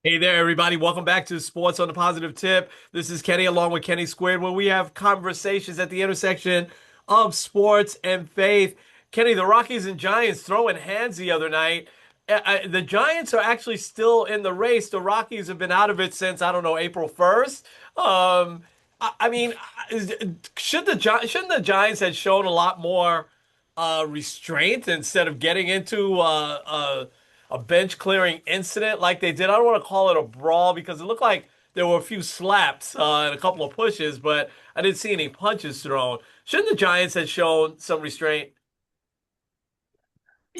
Hey there, everybody. Welcome back to Sports on the Positive Tip. This is Kenny along with Kenny Squared, where we have conversations at the intersection of sports and faith. Kenny, the Rockies and Giants throwing hands the other night. The Giants are actually still in the race. The Rockies have been out of it since, I don't know, April 1st. I mean, shouldn't the Giants have shown a lot more restraint instead of getting into a bench clearing incident like they did? I don't want to call it a brawl because it looked like there were a few slaps and a couple of pushes, but I didn't see any punches thrown. Shouldn't the Giants have shown some restraint?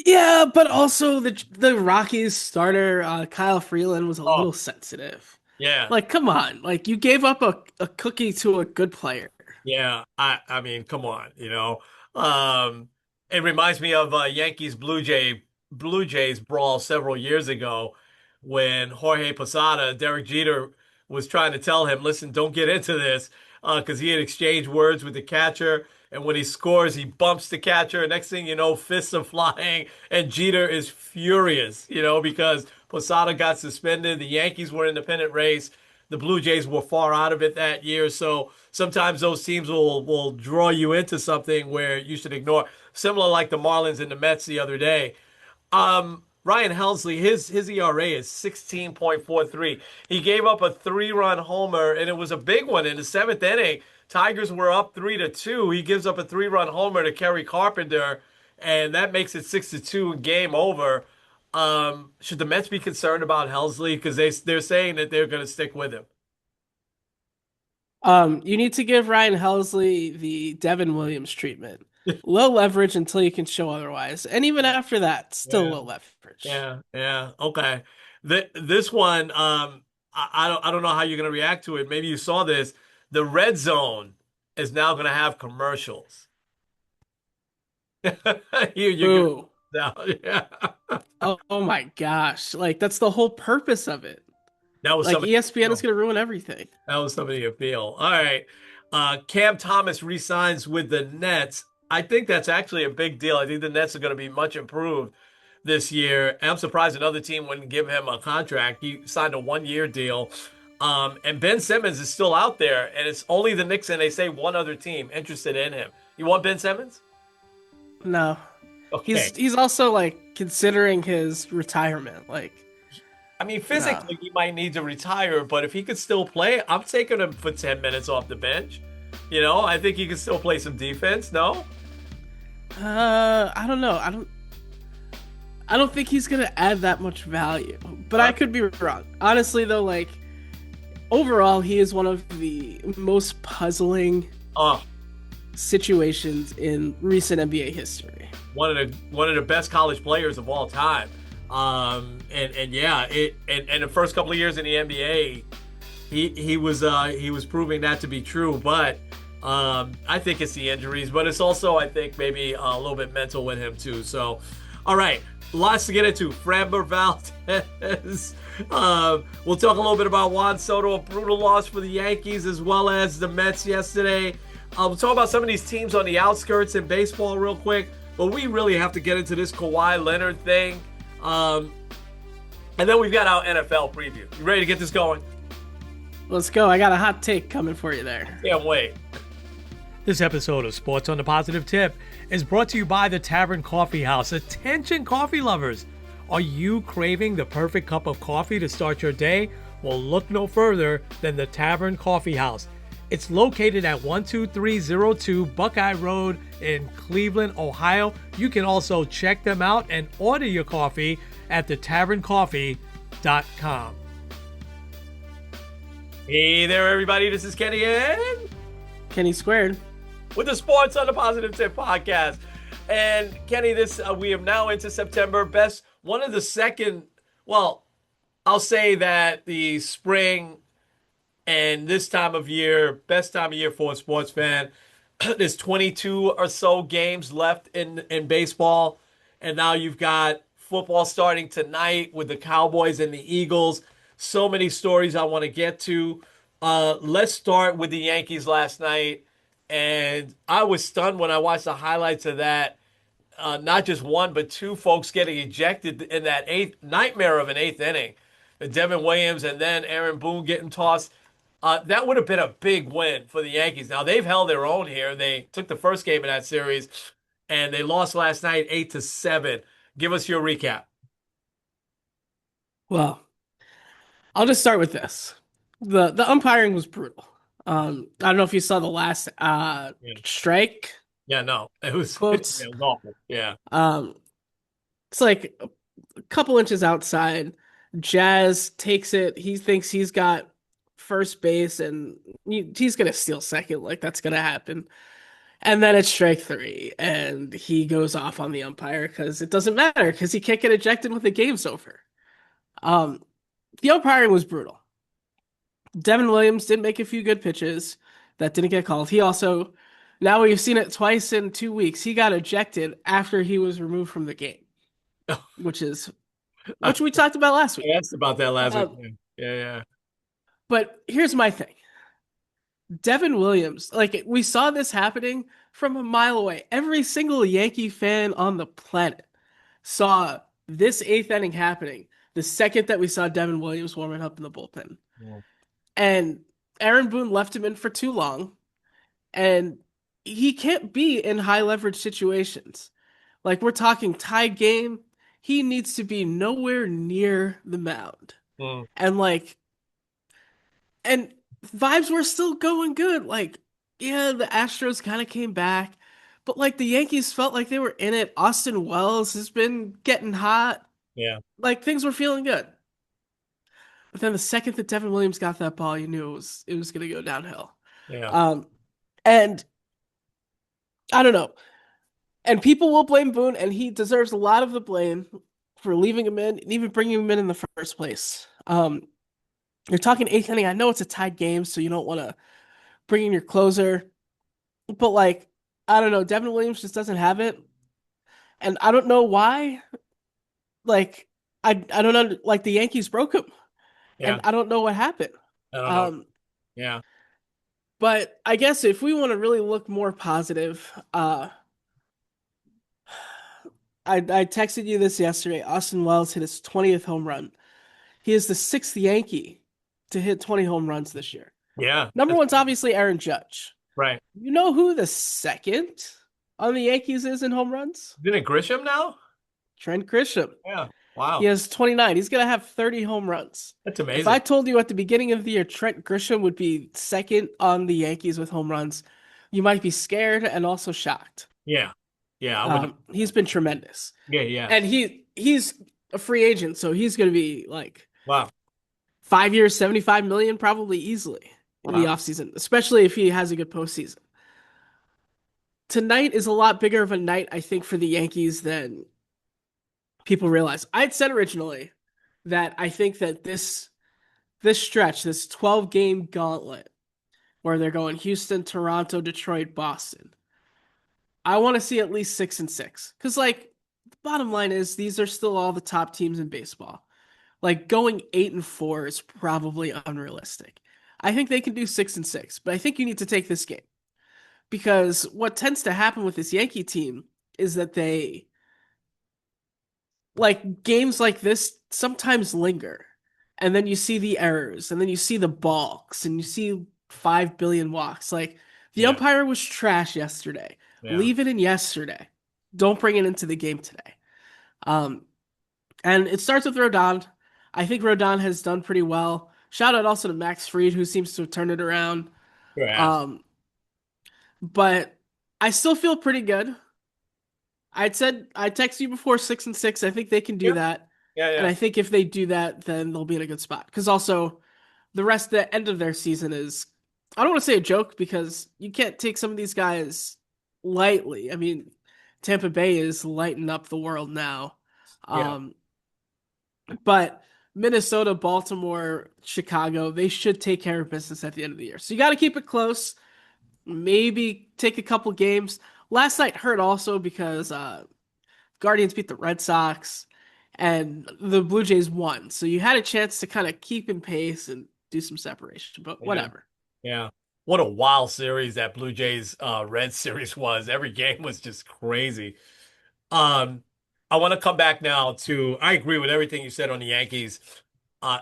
Yeah, but also the Rockies starter Kyle Freeland was a Oh, little sensitive. yeah. Like, come on, like you gave up a cookie to a good player. Yeah, I mean, come on, you know. Um, it reminds me of Yankees Blue Jays brawl several years ago when Jorge Posada, Derek Jeter was trying to tell him, "Listen, don't get into this," because he had exchanged words with the catcher, and when he scores, he bumps the catcher. Next thing you know, fists are flying, and Jeter is furious, because Posada got suspended. The Yankees were in the pennant race. The Blue Jays were far out of it that year, so sometimes those teams will draw you into something where you should ignore. Similar like the Marlins and the Mets the other day. Ryan Helsley, his ERA is 16.43. He gave up a 3-run homer, and it was a big one in the seventh inning. Tigers were up 3-2. He gives up a 3-run homer to Kerry Carpenter, and that makes it 6-2 and game over. Should the Mets be concerned about Helsley? Because they're saying that they're going to stick with him. You need to give Ryan Helsley the Devin Williams treatment. Low leverage until you can show otherwise, and even after that, still Yeah. low leverage. Yeah. Okay. This one, I don't know how you're gonna react to it. Maybe you saw this. The red zone is now gonna have commercials. You're gonna Boo. now, yeah. Oh my gosh, like that's the whole purpose of it. That was Like somebody. ESPN is gonna ruin everything. That was somebody appeal. All right. Cam Thomas resigns with the Nets. I think that's actually a big deal. I think the Nets are going to be much improved this year. And I'm surprised another team wouldn't give him a contract. He signed a 1-year deal. And Ben Simmons is still out there, and it's only the Knicks and they say one other team interested in him. You want Ben Simmons? No. Okay. He's also like considering his retirement. Like, I mean, no. physically, he might need to retire, but if he could still play, I'm taking him for 10 minutes off the bench. I think he can still play some defense. No? I don't know. I don't think he's gonna add that much value. But I could be wrong. Honestly though, like overall he is one of the most puzzling Oh, situations in recent NBA history. one of the best college players of all time. And yeah, and the first couple of years in the NBA, he was proving that to be true. But I think it's the injuries, but it's also I think maybe a little bit mental with him too. So, all right, lots to get into. Framber Valdez. We'll talk a little bit about Juan Soto, a brutal loss for the Yankees as well as the Mets yesterday. We'll talk about some of these teams on the outskirts in baseball real quick, but we really have to get into this Kawhi Leonard thing. Um, and then we've got our NFL preview. You ready to get this going? Let's go. I got a hot take coming for you there. Can't wait. This episode of Sports on the Positive Tip is brought to you by the Tavern Coffee House. Attention, coffee lovers! Are you craving the perfect cup of coffee to start your day? Well, look no further than the Tavern Coffee House. It's located at 12302 Buckeye Road in Cleveland, Ohio. You can also check them out and order your coffee at thetaverncoffee.com. Hey there, everybody. This is Kenny and Kenny squared. with the Sports on the Positive Tip podcast. And Kenny, this we have now into September. Best one of the second. Well, I'll say that the spring and this time of year, best time of year for a sports fan. There's 22 or so games left in baseball, and now you've got football starting tonight with the Cowboys and the Eagles. So many stories I want to get to. Let's start with the Yankees last night, and I was stunned when I watched the highlights of that. Not just one, but two folks getting ejected in that eighth nightmare of an eighth inning. Devin Williams and then Aaron Boone getting tossed. That would have been a big win for the Yankees. Now they've held their own here. They took the first game of that series and they lost last night 8-7. Give us your recap. Well, I'll just start with this. The umpiring was brutal. I don't know if you saw the last Yeah, strike yeah, no, quotes. it was awful. Yeah, Um, it's like a couple inches outside. Jazz takes it. He thinks he's got first base and he's gonna steal second. Like that's gonna happen. And then it's strike three, and he goes off on the umpire because it doesn't matter because he can't get ejected when the game's over. Um, the umpiring was brutal. Devin Williams did make a few good pitches that didn't get called. He also, now we've seen it twice in 2 weeks. He got ejected after he was removed from the game, which is I which we talked about last week. asked about that last week. Um, Yeah, yeah, but here's my thing. Devin Williams, like we saw this happening from a mile away. Every single Yankee fan on the planet saw this eighth inning happening the second that we saw Devin Williams warming up in the bullpen. yeah, And Aaron Boone left him in for too long, and he can't be in high leverage situations. Like we're talking tied game, he needs to be nowhere near the mound. mm, And and vibes were still going good. Like, yeah, the Astros kind of came back, but like the Yankees felt like they were in it. Austin Wells has been getting hot. yeah, Like things were feeling good. But then the second that Devin Williams got that ball, you knew it was gonna go downhill. yeah, Um, and I don't know. And people will blame Boone, and he deserves a lot of the blame for leaving him in and even bringing him in the first place. You're talking eighth inning. I know it's a tied game, so you don't want to bring in your closer, but like, I don't know. Devin Williams just doesn't have it, and I don't know why. Like, I don't know. Like the Yankees broke him, and yeah. I don't know what happened. I don't know. Um, Yeah, but I guess if we want to really look more positive, I texted you this yesterday. Austin Wells hit his 20th home run. He is the sixth Yankee to hit 20 home runs this year. yeah. Number That's one's obviously Aaron Judge. right. You know who the second on the Yankees is in home runs? Isn't it Grisham now? Trent Grisham. Yeah. He Wow. has 29. He's going to have 30 home runs. That's If I amazing. told you at the beginning of the year Trent Grisham would be second on the Yankees with home runs, you might be scared and also shocked. Yeah. Yeah, I would. He's been tremendous. Yeah, yeah. And he's a free agent, so he's going to be like Wow. 5 years, 75 million, probably easily in the Wow. offseason, especially if he has a good postseason. Tonight is a lot bigger of a night, I think, for the Yankees than people realize. I'd said originally that I think that this stretch, this 12 game gauntlet where they're going Houston, Toronto, Detroit, Boston. I want to see at least 6-6. Because like the bottom line is these are still all the top teams in baseball. Like going 8-4 is probably unrealistic. I think they can do 6-6, but I think you need to take this game. Because what tends to happen with this Yankee team is that they like games like this sometimes linger. And then you see the errors, and then you see the balks, and you see 5 billion walks. Like the Yeah. umpire was trash yesterday. Yeah. Leave it in yesterday. Don't bring it into the game today. Um, and it starts with Rodon. I think Rodon has done pretty well. Shout out also to Max Fried, who seems to have turned it around. Sure has. Um, but I still feel pretty good. I texted you before 6-6. I think they can do Yeah. that. Yeah, And yeah. I think if they do that, then they'll be in a good spot. Because also the end of their season is I don't want to say a joke because you can't take some of these guys lightly. I mean, Tampa Bay is lighting up the world now. Yeah. Um, but Minnesota, Baltimore, Chicago, they should take care of business at the end of the year. So you got to keep it close. Maybe take a couple games. Last night hurt also because Guardians beat the Red Sox and the Blue Jays won. So you had a chance to kind of keep in pace and do some separation, but Yeah. whatever. Yeah. What a wild series that Blue Jays Red series was. Every game was just crazy. Um, I want to come back now to I agree with everything you said on the Yankees.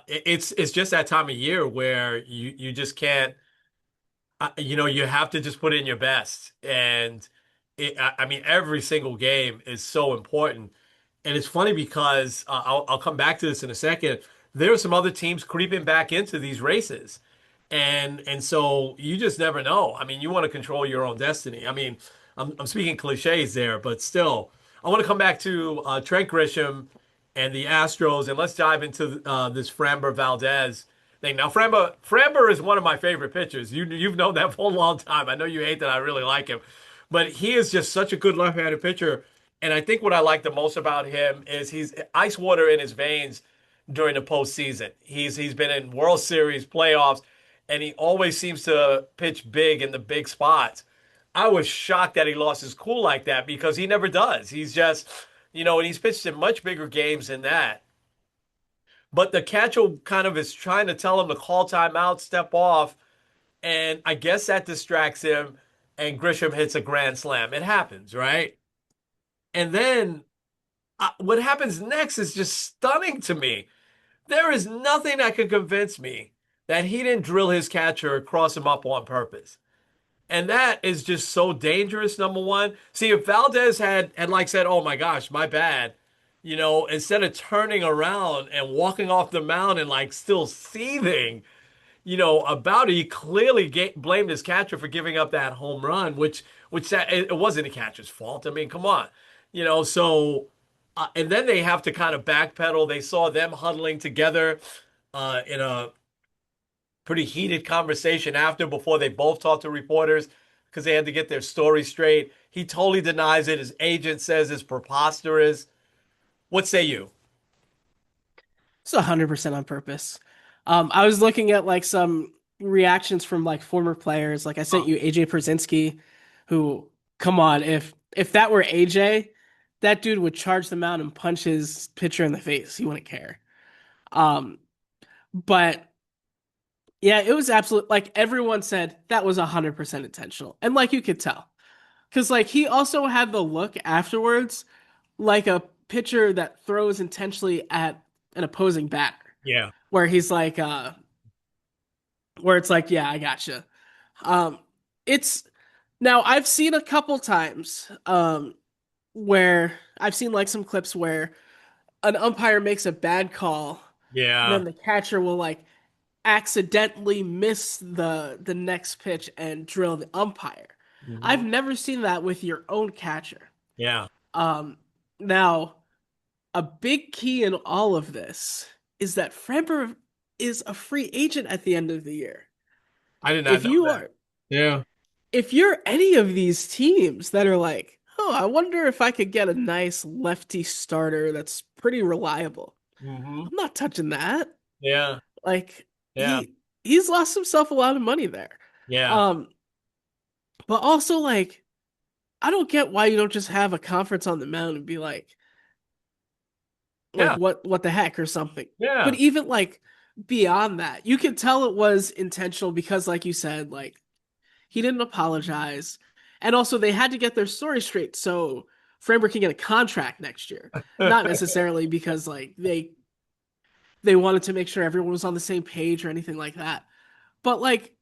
It's just that time of year where you just can't. You have to just put in your best. And I mean, every single game is so important. And it's funny because I'll come back to this in a second. There are some other teams creeping back into these races. And so you just never know. I mean, you want to control your own destiny. I mean, I'm speaking cliches there, but still, I want to come back to Trent Grisham and the Astros, and let's dive into this Framber Valdez thing. Now, Framber is one of my favorite pitchers. You've known that for a long time. I know you hate that. I really like him, but he is just such a good left-handed pitcher. And I think what I like the most about him is he's ice water in his veins during the postseason. He's been in World Series, playoffs, and he always seems to pitch big in the big spots. I was shocked that he lost his cool like that because he never does. He's just, and he's pitched in much bigger games than that. But the catcher kind of is trying to tell him to call timeout, step off, and I guess that distracts him, and Grisham hits a grand slam. It happens, right? And then what happens next is just stunning to me. There is nothing that could convince me that he didn't drill his catcher or cross him up on purpose. And that is just so dangerous, number one. See, if Valdez had like said, "Oh my gosh, my bad," instead of turning around and walking off the mound and like still seething, about it, he clearly blamed his catcher for giving up that home run, which that it wasn't the catcher's fault. I mean, come on, so and then they have to kind of backpedal. They saw them huddling together in a pretty heated conversation before they both talked to reporters because they had to get their story straight. He totally denies it. His agent says it's preposterous. What say you? It's 100% on purpose. I was looking at like some reactions from like former players. Like I sent Oh, you AJ Pierzynski, who, come on, if that were AJ, that dude would charge the mound and punch his pitcher in the face. He wouldn't care. Um, but yeah, it was absolute. Like everyone said, that was 100% intentional, and like you could tell, because like he also had the look afterwards, like a pitcher that throws intentionally at an opposing batter, yeah, where he's like, where it's like, yeah, I gotcha. Um, it's now I've seen a couple times, where I've seen like some clips where an umpire makes a bad call, and yeah. then the catcher will like accidentally miss the next pitch and drill the umpire. I've Mhm. never seen that with your own catcher. Yeah, Um, now a big key in all of this is that Framber is a free agent at the end of the year. I did not If know you that. are Yeah. if you're any of these teams that are like, oh, I wonder if I could get a nice lefty starter that's pretty reliable. Hmm. I'm not touching that. Yeah, Like yeah, he's lost himself a lot of money there. yeah, Um, but also like I don't get why you don't just have a conference on the mound and be like yeah, what the heck or something. But yeah, even like beyond that, you can tell it was intentional because like you said, like he didn't apologize. And also they had to get their story straight so Framber can get a contract next year. Not necessarily because like they wanted to make sure everyone was on the same page or anything like that. But like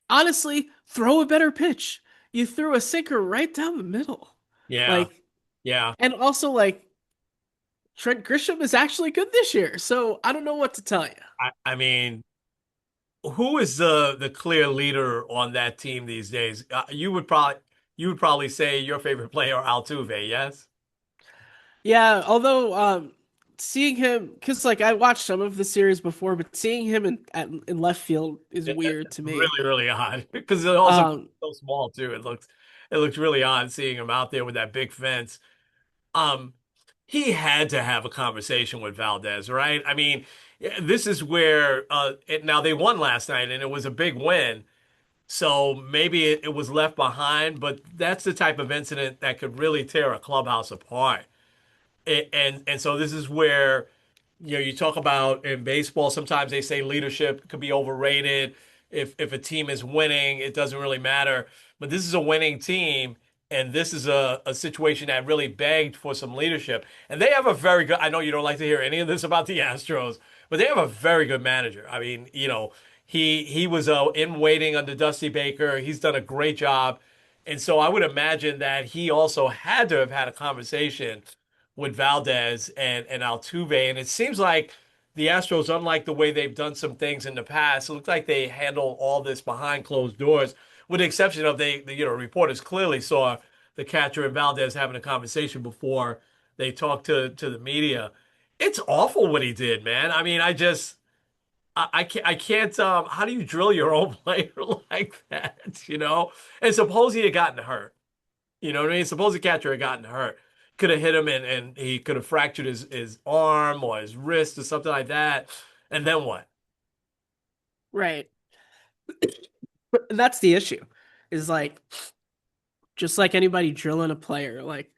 honestly, throw a better pitch. You threw a sinker right down the middle. yeah, Like yeah. and also like Trent Grisham is actually good this year. So I don't know what to tell you. I mean, who is the clear leader on that team these days? You would probably say your favorite player Altuve, yes? Yeah, although seeing him cuz like I watched some of the series before, but seeing him in left field is weird It's to me. really, really odd because it also Um so small too. It looks really odd seeing him out there with that big fence. Um, he had to have a conversation with Valdez, right? I mean, yeah, this is where now they won last night and it was a big win. So maybe it was left behind, but that's the type of incident that could really tear a clubhouse apart. And so this is where you talk about in baseball, sometimes they say leadership could be overrated. If a team is winning, it doesn't really matter. But this is a winning team, and this is a situation that really begged for some leadership. And they have a very good, I know you don't like to hear any of this about the Astros, but they have a very good manager. I mean, he was in waiting under Dusty Baker. He's done a great job, and so I would imagine that he also had to have had a conversation with Valdez and Altuve. And it seems like the Astros, unlike the way they've done some things in the past, it looks like they handle all this behind closed doors, with the exception of reporters clearly saw the catcher and Valdez having a conversation before they talked to the media. It's awful what he did, man. I mean, I can't how do you drill your own player like that, you know? And suppose he had gotten hurt. You know what I mean? Suppose the catcher had gotten hurt. Could have hit him and he could have fractured his arm or his wrist or something like that. And then what? Right. And that's the issue. Is like just like anybody drilling a player, like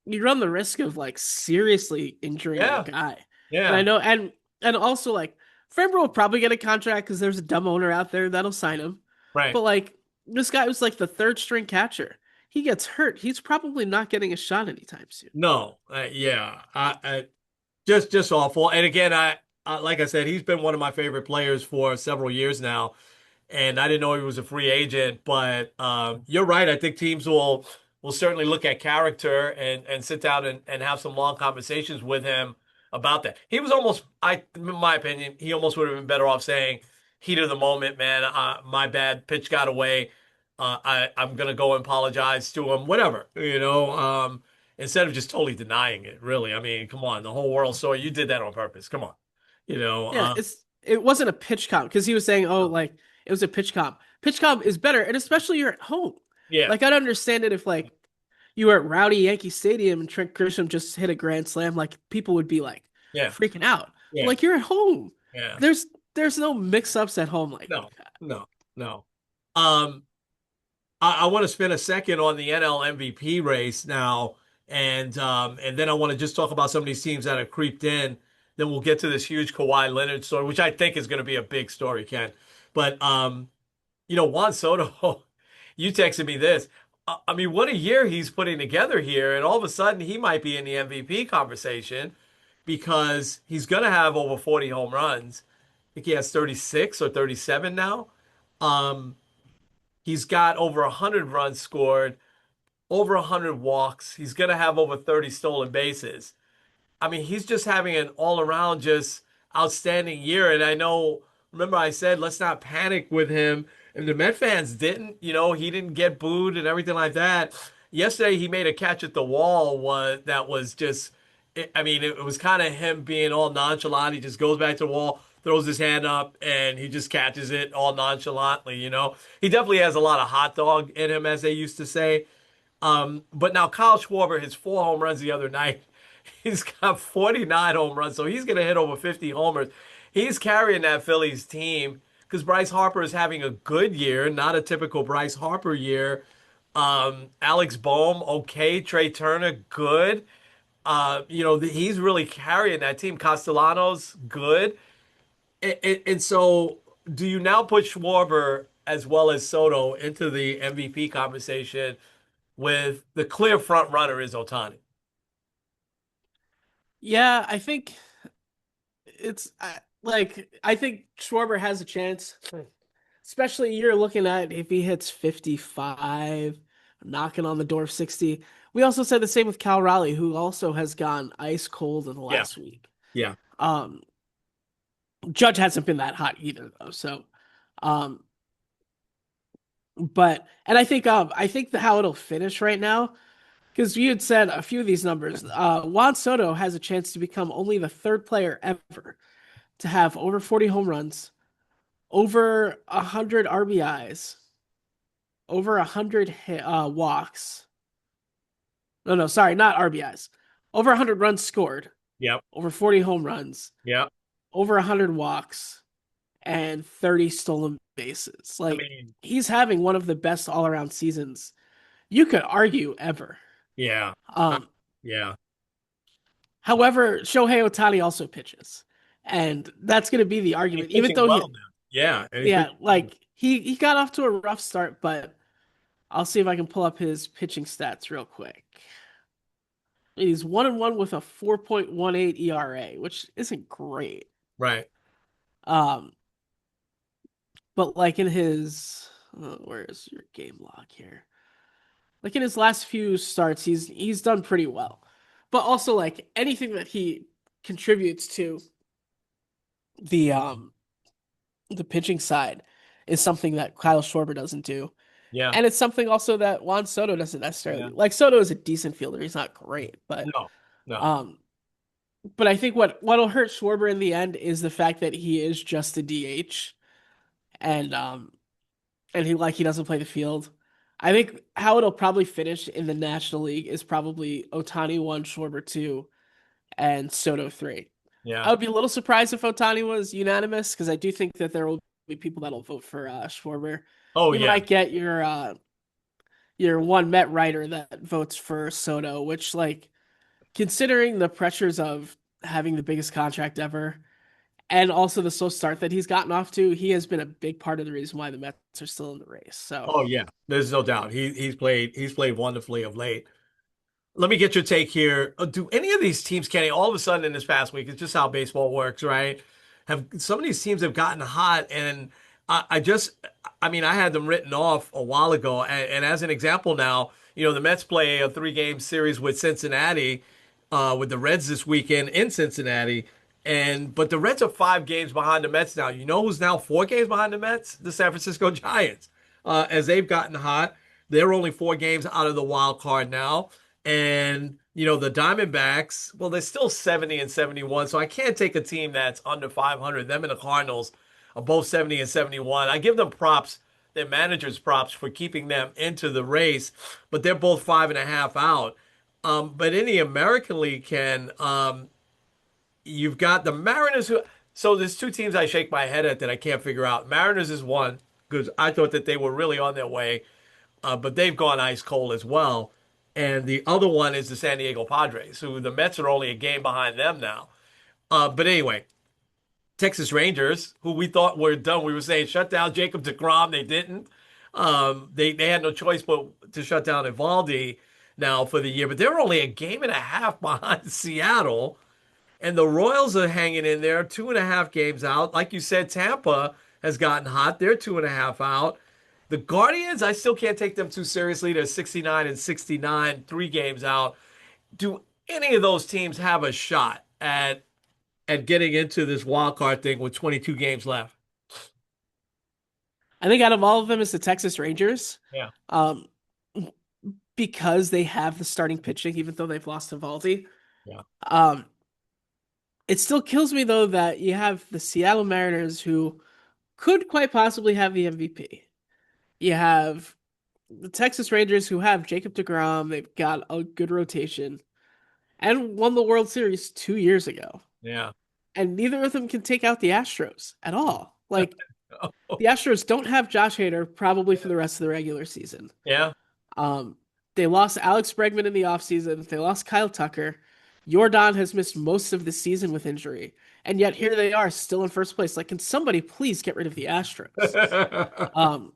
you run the risk of like seriously injuring your Yeah, guy. And I yeah, know and also like Framber will probably get a contract because there's a dumb owner out there that'll sign him. right. But like this guy was like the third string catcher. He gets hurt. He's probably not getting a shot anytime soon. No, yeah, just awful. And again, like I said, he's been one of my favorite players for several years now. And I didn't know he was a free agent, but you're right. I think teams will certainly look at character and sit down and have some long conversations with him about that. He was almost, in my opinion, he almost would have been better off saying, "Heat of the moment, man. My bad. Pitch got away. I'm gonna go and apologize to him. Whatever, you know." Instead of just totally denying it. Really, I mean, come on. The whole world saw you did that on purpose. Come on, you know. Yeah, it wasn't a pitch comp because he was saying, "Oh, like it was a pitch comp." Pitch comp is better, and especially you're at home. Yeah, Like I'd understand it if like you were at Rowdy Yankee Stadium and Trent Grisham just hit a grand slam, like people would be like yeah, freaking out. But yeah, like you're at home. yeah. There's there's no mix-ups at home like No, that. no, no. Um, I want to spend a second on the NL MVP race now, and then I want to just talk about some of these teams that have creeped in. Then we'll get to this huge Kawhi Leonard story, which I think is going to be a big story, Ken. But Juan Soto, you texted me this. I mean, what a year he's putting together here, and all of a sudden he might be in the MVP conversation because he's going to have over 40 home runs. I think he has 36 or 37 now. Um, He's got over 100 runs scored, over 100 walks. He's going to have over 30 stolen bases. I mean, he's just having an all around just outstanding year. And I know, remember I said, let's not panic with him. And the Met fans didn't, he didn't get booed and everything like that. Yesterday, he made a catch at the wall that was just, I mean, it was kind of him being all nonchalant. He just goes back to the wall, throws his hand up, and he just catches it all nonchalantly. He definitely has a lot of hot dog in him, as they used to say. But now Kyle Schwarber, his 4 home runs the other night, he's got 49 home runs, so he's going to hit over 50 homers. He's carrying that Phillies team because Bryce Harper is having a good year, not a typical Bryce Harper year. Alex Bohm, okay. Trey Turner, good. He's really carrying that team. Castellanos, good. And so, do you now put Schwarber as well as Soto into the MVP conversation with the clear front runner is Ohtani? Yeah, I think I think Schwarber has a chance. Especially you're looking at if he hits 55, knocking on the door of 60. We also said the same with Cal Raleigh, who also has gone ice cold in the Yeah, last week. yeah. Um, Judge hasn't been that hot either, though. So, um, but and I think how it'll finish right now, because you had said a few of these numbers. Juan Soto has a chance to become only the third player ever to have over 40 home runs, over 100 RBIs, over 100 walks. No, no, sorry, not RBIs. Over 100 runs scored, Yep. over 40 home runs, Yep. over 100 walks, and 30 stolen bases. I Like, mean, he's having one of the best all around seasons you could argue ever. yeah. Uh, Um, yeah. However, Shohei Ohtani also pitches. And that's going to be the He's argument. Even pitching though well now. Yeah, and he's yeah, pitching well. like he got off to a rough start, but I'll see if I can pull up his pitching stats real quick. He's 1-1 with a 4.18 ERA, which isn't great. Right. Um, but like in his, where is your game log here? Like in his last few starts, he's done pretty well. But also like anything that he contributes to the um the pitching side is something that Kyle Schwarber doesn't do. Yeah. And it's something also that Juan Soto doesn't necessarily Yeah. like. Soto is a decent fielder. He's not great, No. No. um but I think what'll hurt Schwarber in the end is the fact that he is just a DH and he doesn't play the field. I think how it'll probably finish in the National League is probably Otani 1, Schwarber 2, and Soto 3. I Yeah. would be a little surprised if Otani was unanimous because I do think that there will be people that'll vote for Schwarber. Oh You yeah. might get your one Met writer that votes for Soto, which like considering the pressures of having the biggest contract ever and also the slow start that he's gotten off to, he has been a big part of the reason why the Mets are still in the race. So Oh yeah. There's no doubt. He's played wonderfully of late. Let me get your take here. Do any of these teams, Kenny, all of a sudden in this past week, it's just how baseball works, right? Have some of these teams have gotten hot, and I just, I mean, I had them written off a while ago, and as an example now, the Mets play a three-game series with Cincinnati, with the Reds this weekend in Cincinnati, and but the Reds are 5 games behind the Mets now. You know who's now 4 games behind the Mets? The San Francisco Giants. As they've gotten hot, they're only 4 games out of the wild card now. And, the Diamondbacks, well, they're still 70 and 71. So I can't take a team that's under 500. Them and the Cardinals are both 70 and 71. I give them props, their managers props for keeping them into the race, but they're both 5.5 out. But in the American League, Ken, you've got the Mariners who, so there's two teams I shake my head at that I can't figure out. Mariners is one because I thought that they were really on their way, but they've gone ice cold as well. And the other one is the San Diego Padres, who the Mets are only a game behind them now. But anyway, Texas Rangers, who we thought were done, we were saying shut down Jacob deGrom. They didn't. They had no choice but to shut down Evaldi now for the year, but they're only a game and a half behind Seattle. And the Royals are hanging in there, 2.5 games out. Like you said, Tampa has gotten hot. They're 2.5 out. The Guardians, I still can't take them too seriously. They're 69 and 69, 3 games out. Do any of those teams have a shot at getting into this wild card thing with 22 games left? I think out of all of them is the Texas Rangers. Yeah, Um, because they have the starting pitching, even though they've lost Evaldi. yeah, Um, it still kills me though that you have the Seattle Mariners who could quite possibly have the MVP. You have the Texas Rangers who have Jacob deGrom. They've got a good rotation and won the World Series 2 years ago. yeah. And neither of them can take out the Astros at all. Like the Astros don't have Josh Hader probably for the rest of the regular season. Yeah. Um, they lost Alex Bregman in the offseason. They lost Kyle Tucker. Jordan has missed most of the season with injury. And yet here they are still in first place. Like, can somebody please get rid of the Astros? Um,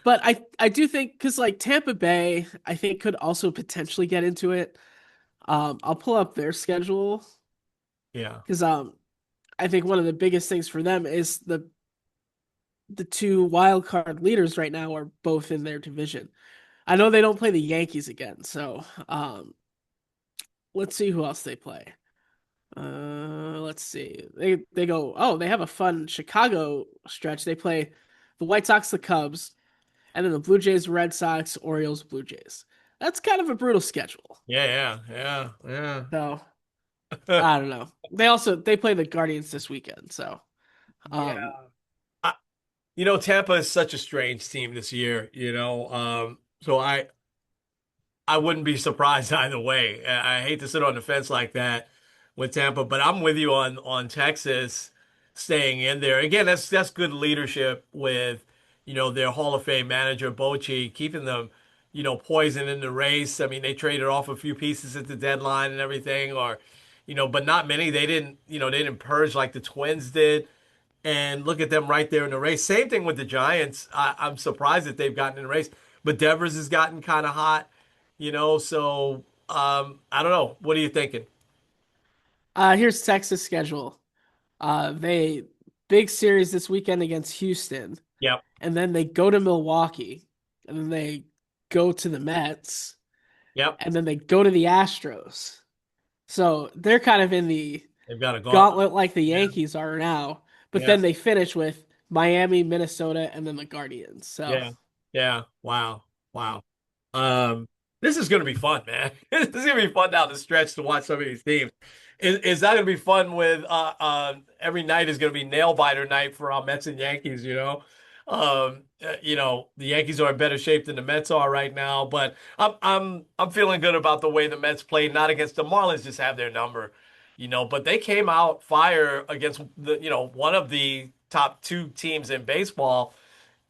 but I do think because like Tampa Bay, I think could also potentially get into it. I'll pull up their schedule Yeah. because I think one of the biggest things for them is the two wild card leaders right now are both in their division. I know they don't play the Yankees again, so let's see who else they play. Let's see. They go. Oh, they have a fun Chicago stretch. They play the White Sox, the Cubs, and then the Blue Jays, Red Sox, Orioles, Blue Jays. That's kind of a brutal schedule. Yeah, yeah, yeah, So yeah. I don't know. They play the Guardians this weekend. So Yeah. um, I, Tampa is such a strange team this year, so I wouldn't be surprised either way. I hate to sit on the fence like that with Tampa, but I'm with you on Texas staying in there. Again, that's good leadership with, their Hall of Fame manager Bochy keeping them, poisoned in the race. I mean, they traded off a few pieces at the deadline and everything, or, but not many. They didn't purge like the Twins did. And look at them right there in the race. Same thing with the Giants. I'm surprised that they've gotten in the race, but Devers has gotten kind of hot. So I don't know. What are you thinking? here's Texas schedule. They big series this weekend against Houston, Yep. and then they go to Milwaukee, and then they go to the Mets, Yep. and then they go to the Astros. So they're kind of in the They've got a gauntlet. gauntlet like the Yeah. Yankees are now, but Yeah. then they finish with Miami, Minnesota, and then the Guardians. So Yeah. Yeah. Wow. Wow. Um, this is going to be fun, man. This is going to be fun down the stretch to watch some of these teams. Is that going to be fun with every night is going to be nail biter night for our Mets and Yankees, you know? The Yankees are in better shape than the Mets are right now, but I'm feeling good about the way the Mets played, not against the Marlins, just have their number, but they came out fire against one of the top two teams in baseball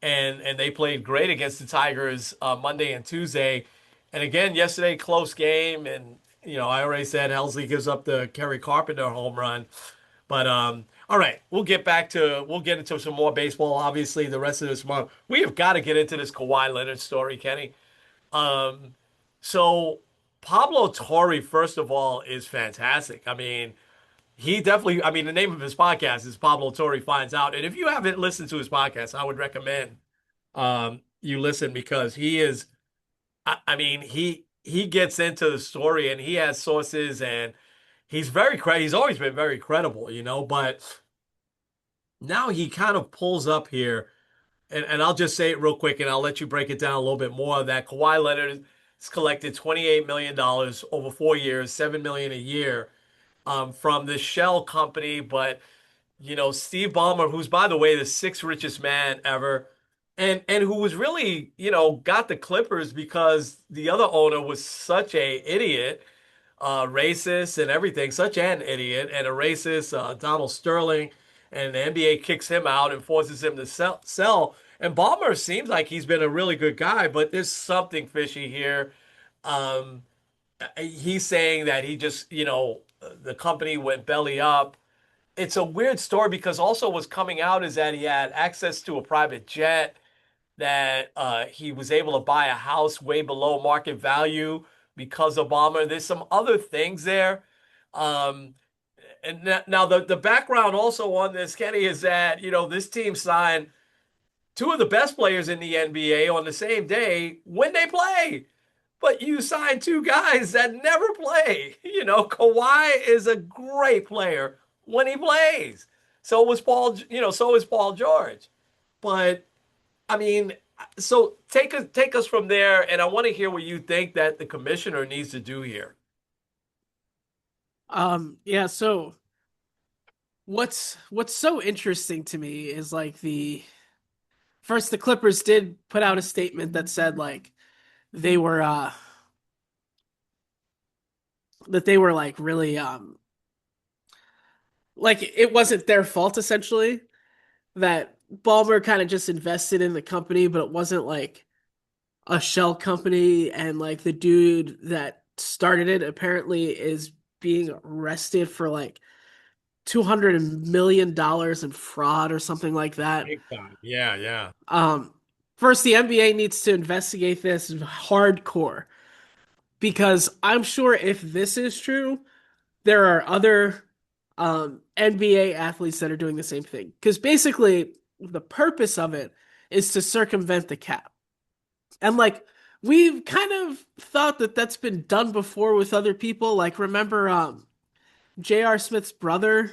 and they played great against the Tigers Monday and Tuesday. And again, yesterday, close game. And, I already said Helsley gives up the Kerry Carpenter home run. But all right, we'll get into some more baseball. Obviously, the rest of this month, we have got to get into this Kawhi Leonard story, Kenny. Um, so Pablo Torre, first of all, is fantastic. I mean, he definitely. I mean, the name of his podcast is Pablo Torre Finds Out. And if you haven't listened to his podcast, I would recommend you listen because he is. I mean, he gets into the story and he has sources and he's always been very credible, but now he kind of pulls up here and I'll just say it real quick and I'll let you break it down a little bit more that Kawhi Leonard has collected $28 million over 4 years, 7 million a year from this shell company, but Steve Ballmer, who's by the way the sixth richest man ever, and who was really, got the Clippers because the other owner was such a idiot, racist and everything, such an idiot and a racist, Donald Sterling, and the NBA kicks him out and forces him to sell. And Ballmer seems like he's been a really good guy, but there's something fishy here. Um, he's saying that he just, the company went belly up. It's a weird story because also what's coming out is that he had access to a private jet, that he was able to buy a house way below market value because of Obama. There's some other things there. Um, and now the background also on this, Kenny, is that, this team signed two of the best players in the NBA on the same day when they play. But you sign two guys that never play. Kawhi is a great player when he plays. So is Paul George. But I mean, so take us from there, and I want to hear what you think that the commissioner needs to do here. yeah, so what's so interesting to me is like the first the Clippers did put out a statement that said like they were that they were like really like it wasn't their fault essentially that Ballmer kind of just invested in the company, but it wasn't like a shell company, and like the dude that started it apparently is being arrested for like $200 million in fraud or something like that. Big time. Yeah, yeah. Um, First, the NBA needs to investigate this hardcore because I'm sure if this is true, there are other NBA athletes that are doing the same thing. Because basically, the purpose of it is to circumvent the cap. And like, we've kind of thought that that's been done before with other people. Like, remember J.R. Smith's brother,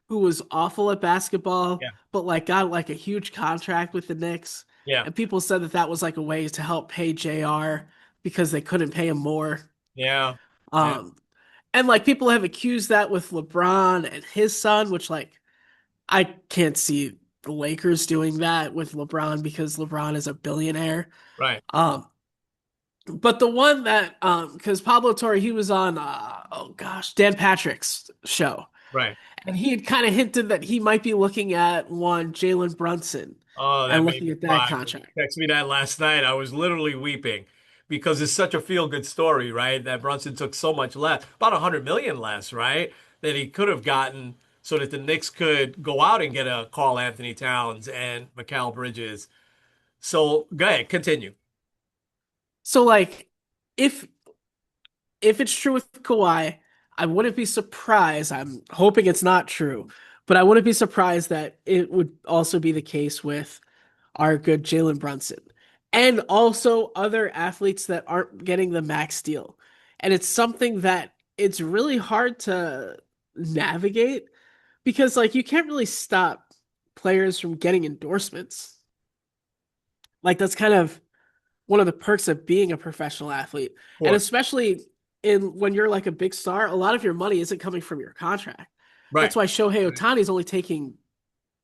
who was awful at basketball, Yeah, but like got like a huge contract with the Knicks. yeah, And people said that that was like a way to help pay JR because they couldn't pay him more. yeah, yeah. Um, and like people have accused that with LeBron and his son, which like I can't see the Lakers doing that with LeBron because LeBron is a billionaire. Right, Um, but the one that because Pablo Torre he was on oh gosh Dan Patrick's show, right. and he had kind of hinted that he might be looking at one Jalen Brunson Oh, that and made looking me at that cry. When contract. you texted me that last night, I was literally weeping because it's such a feel-good story, right? That Brunson took so much less, about 100 million less, right? That he could have gotten so that the Knicks could go out and get a Karl Anthony Towns and Mikal Bridges. So go ahead, continue. So like if if it's true with Kawhi, I wouldn't be surprised. I'm hoping it's not true, But I wouldn't be surprised that it would also be the case with our good Jalen Brunson and also other athletes that aren't getting the max deal. And it's something that it's really hard to navigate because like you can't really stop players from getting endorsements. Like that's kind of one of the perks of being a professional athlete. Of And course. especially in when you're like a big star, a lot of your money isn't coming from your contract. Right. That's why Shohei Ohtani is only taking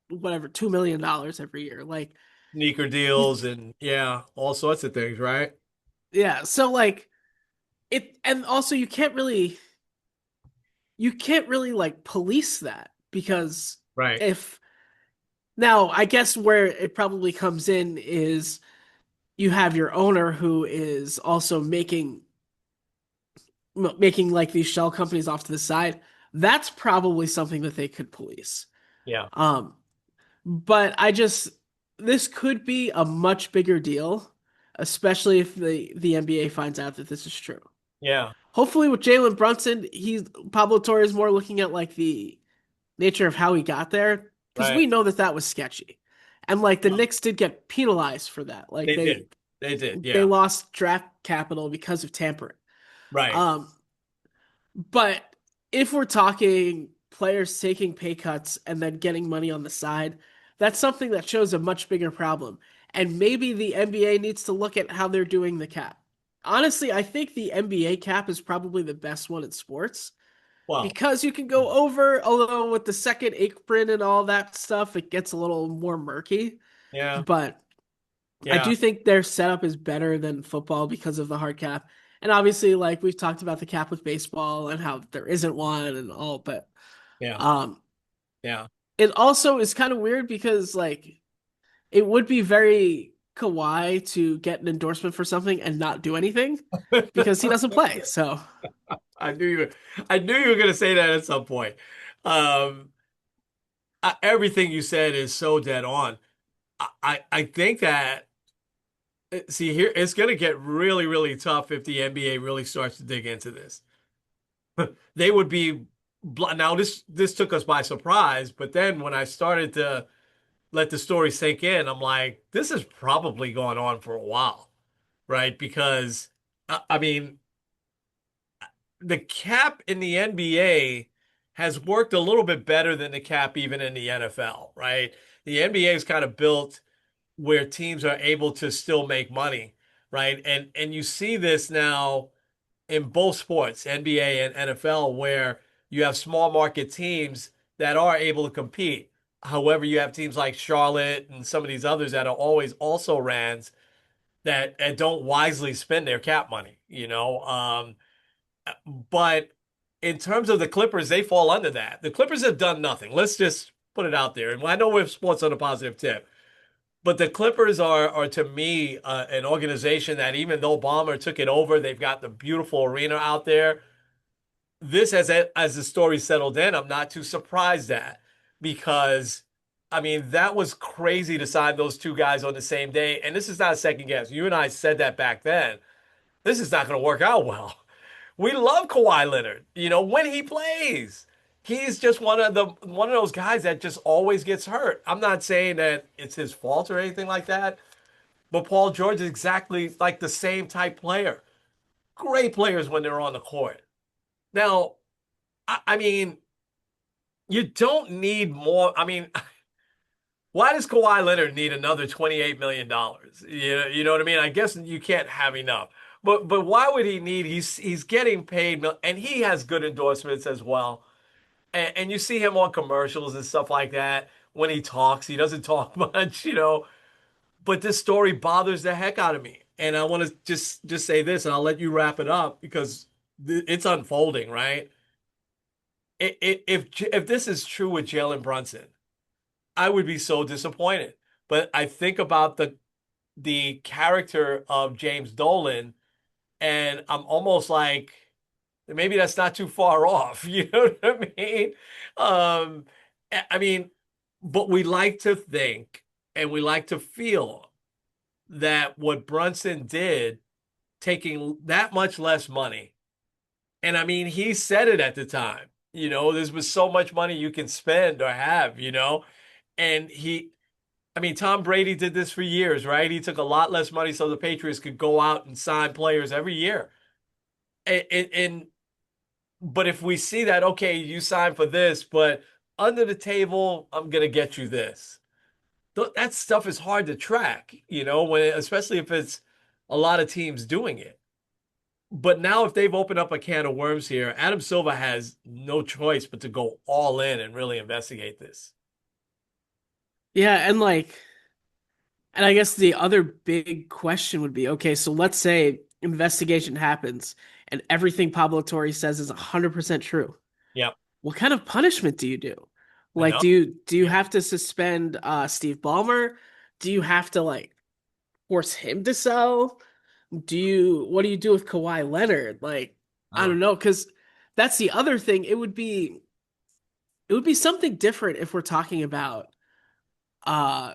whatever $2 million every year. Like Sneaker he's deals and yeah, all sorts of things, right? yeah, so like it and also you can't really like police that because Right. if now I guess where it probably comes in is you have your owner who is also making like these shell companies off to the side. That's probably something that they could police. Yeah. Um, but this could be a much bigger deal, especially if the NBA finds out that this is true. Yeah. Hopefully, with Jalen Brunson, Pablo Torre is more looking at like the nature of how he got there because Right. we know that that was sketchy, and like the Well, Knicks did get penalized for that. Like they they did. They did. they Yeah. lost draft capital because of tampering. Right. Um, but if we're talking players taking pay cuts and then getting money on the side, that's something that shows a much bigger problem. And maybe the NBA needs to look at how they're doing the cap. Honestly, I think the NBA cap is probably the best one in sports Well, because you can go over, although with the second apron and all that stuff, it gets a little more murky. yeah. But I Yeah. do think their setup is better than football because of the hard cap. And obviously, like we've talked about the cap with baseball and how there isn't one and all, but Yeah. um Yeah. it also is kind of weird because like it would be very Kawhi to get an endorsement for something and not do anything because he doesn't play. So I knew you I knew you were going to say that at some point. Um, everything you said is so dead on. I think that see here it's going to get really really tough if the NBA really starts to dig into this. They would be now this took us by surprise, but then when I started to let the story sink in, I'm like, this has probably gone on for a while, right? Because I mean, the cap in the NBA has worked a little bit better than the cap even in the NFL, right? The NBA is kind of built where teams are able to still make money, right? And you see this now in both sports, NBA and NFL, where you have small market teams that are able to compete. However, you have teams like Charlotte and some of these others that are always also rans that don't wisely spend their cap money, you know. But in terms of the Clippers, they fall under that. The Clippers have done nothing. Let's just put it out there. And I know we're sports on a positive tip, but the Clippers are to me an organization that even though Ballmer took it over, they've got the beautiful arena out there. This as the story settled in, I'm not too surprised at because I mean that was crazy to sign those two guys on the same day. And this is not a second guess. You and I said that back then. This is not going to work out well. We love Kawhi Leonard. You know, when he plays, he's just one of those guys that just always gets hurt. I'm not saying that it's his fault or anything like that, but Paul George is exactly like the same type player. Great players when they're on the court. Now, I mean, you don't need more. I mean, why does Kawhi Leonard need another $28 million? You know what I mean? I guess you can't have enough. But why would he need he's getting paid and he has good endorsements as well. And you see him on commercials and stuff like that. When he talks, he doesn't talk much, you know. But this story bothers the heck out of me. And I want to just say this, and I'll let you wrap it up because it's unfolding, right? If this is true with Jalen Brunson, I would be so disappointed. But I think about the character of James Dolan, and I'm almost like maybe that's not too far off. You know what I mean? Um, I mean, but we like to think and we like to feel that what Brunson did, taking that much less money, and I mean, he said it at the time. There's been so much money you can spend or have, and I mean, Tom Brady did this for years, right? He took a lot less money so the Patriots could go out and sign players every year. And but if we see that, okay, you signed for this, but under the table, I'm gonna get you this. That stuff is hard to track, when especially if it's a lot of teams doing it. But now if they've opened up a can of worms here, Adam Silva has no choice but to go all in and really investigate this. Yeah, and I guess the other big question would be, okay, so let's say investigation happens and everything Pablo Torre says is 100% true. Yeah, What kind of punishment do you do? I Like, know. do you Yeah, have to suspend Steve Ballmer? Do you have to like force him to sell? What do you do with Kawhi Leonard? Like, I I don't don't know, because that's the other thing. It would be something different if we're talking about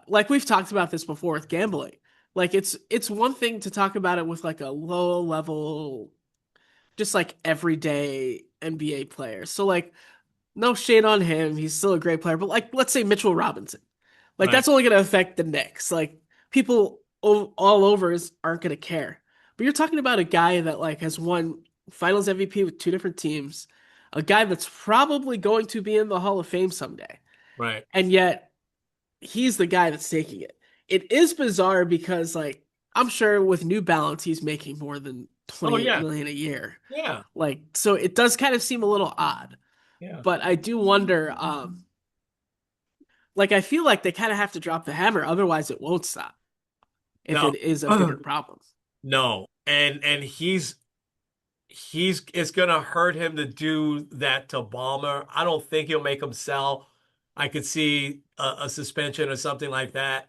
like we've talked about this before with gambling. Like it's one thing to talk about it with like a low level, just like everyday NBA player. So like no shade on him, he's still a great player, but like let's say Mitchell Robinson. Like right, that's only going to affect the Knicks. Like people all over aren't going to care. But you're talking about a guy that like has won Finals MVP with two different teams, a guy that's probably going to be in the Hall of Fame someday, right. and yet he's the guy that's taking it. It is bizarre because like I'm sure with New Balance he's making more than Oh 28 yeah, million a year. yeah, Like so it does kind of seem a little odd. yeah. But I do wonder like I feel like they kind of have to drop the hammer otherwise it won't stop if No, it is a bigger problem. no, and he's it's gonna hurt him to do that to Ballmer. I don't think he'll make him sell. I could see a suspension or something like that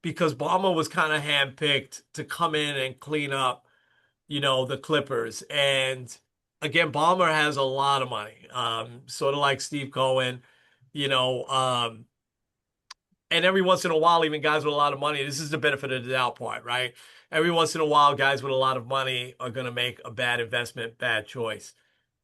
because Ballmer was kind of handpicked to come in and clean up, the Clippers. And again, Ballmer has a lot of money, sort of like Steve Cohen, you know. And every once in a while, even guys with a lot of money, this is the benefit of the doubt part, right? Every once in a while, guys with a lot of money are going to make a bad investment, bad choice.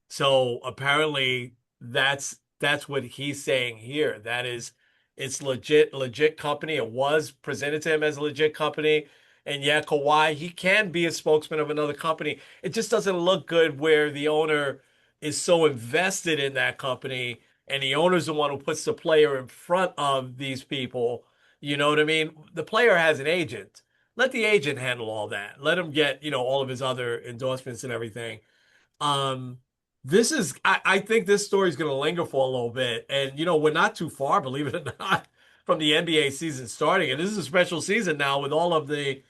So apparently that's what he's saying here. That is, it's legit company. It was presented to him as a legit company. And yeah, Kawhi, he can be a spokesman of another company. It just doesn't look good where the owner is so invested in that company and the owner's the one who puts the player in front of these people. You know what I mean? The player has an agent. Let the agent handle all that. Let him get, all of his other endorsements and everything. Um, I think this story is going to linger for a little bit. And, we're not too far, believe it or not, from the NBA season starting. And this is a special season now with all of the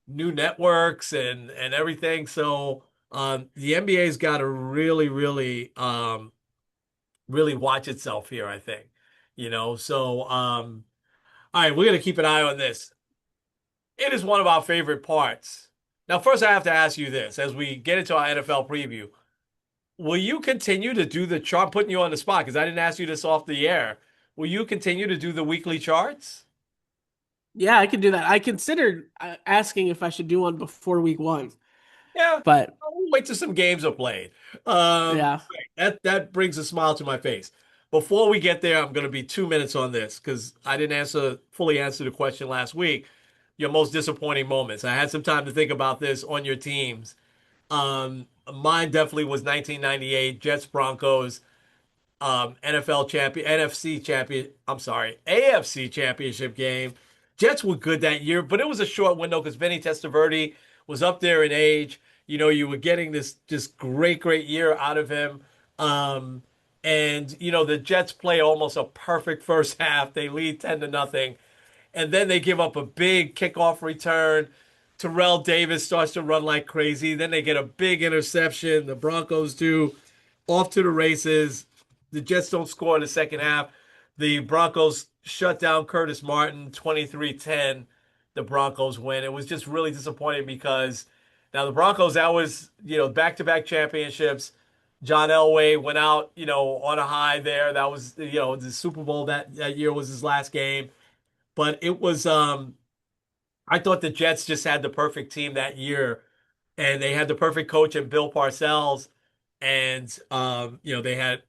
new networks and everything. So, the NBA's got to really, really, really watch itself here, I think. So, all right, we're going to keep an eye on this. It is one of our favorite parts. Now, first, I have to ask you this as we get into our NFL preview. Will you continue to do the chart? I'm putting you on the spot because I didn't ask you this off the air. Will you continue to do the weekly charts? Yeah, I could do that. I considered asking if I should do one before week 1, Yeah, but I'll wait till some games are played. Um, yeah. that brings a smile to my face. Before we get there, I'm going to be 2 minutes on this because I didn't fully answer the question last week. Your most disappointing moments. I had some time to think about this on your teams. Mine definitely was 1998 Jets Broncos. NFC champion. I'm sorry, AFC championship game. Jets were good that year, but it was a short window because Vinny Testaverde was up there in age. You were getting this just great year out of him. Um, and the Jets play almost a perfect first half. They lead 10-0, and then they give up a big kickoff return. Terrell Davis starts to run like crazy. Then they get a big interception. The Broncos do. Off to the races. The Jets don't score in the second half. The Broncos shut down Curtis Martin 23-10. The Broncos win. It was just really disappointing because now the Broncos, that was, back-to-back championships. John Elway went out, on a high there. That was, the Super Bowl that year was his last game. But it was I thought the Jets just had the perfect team that year, and they had the perfect coach in Bill Parcells, and they had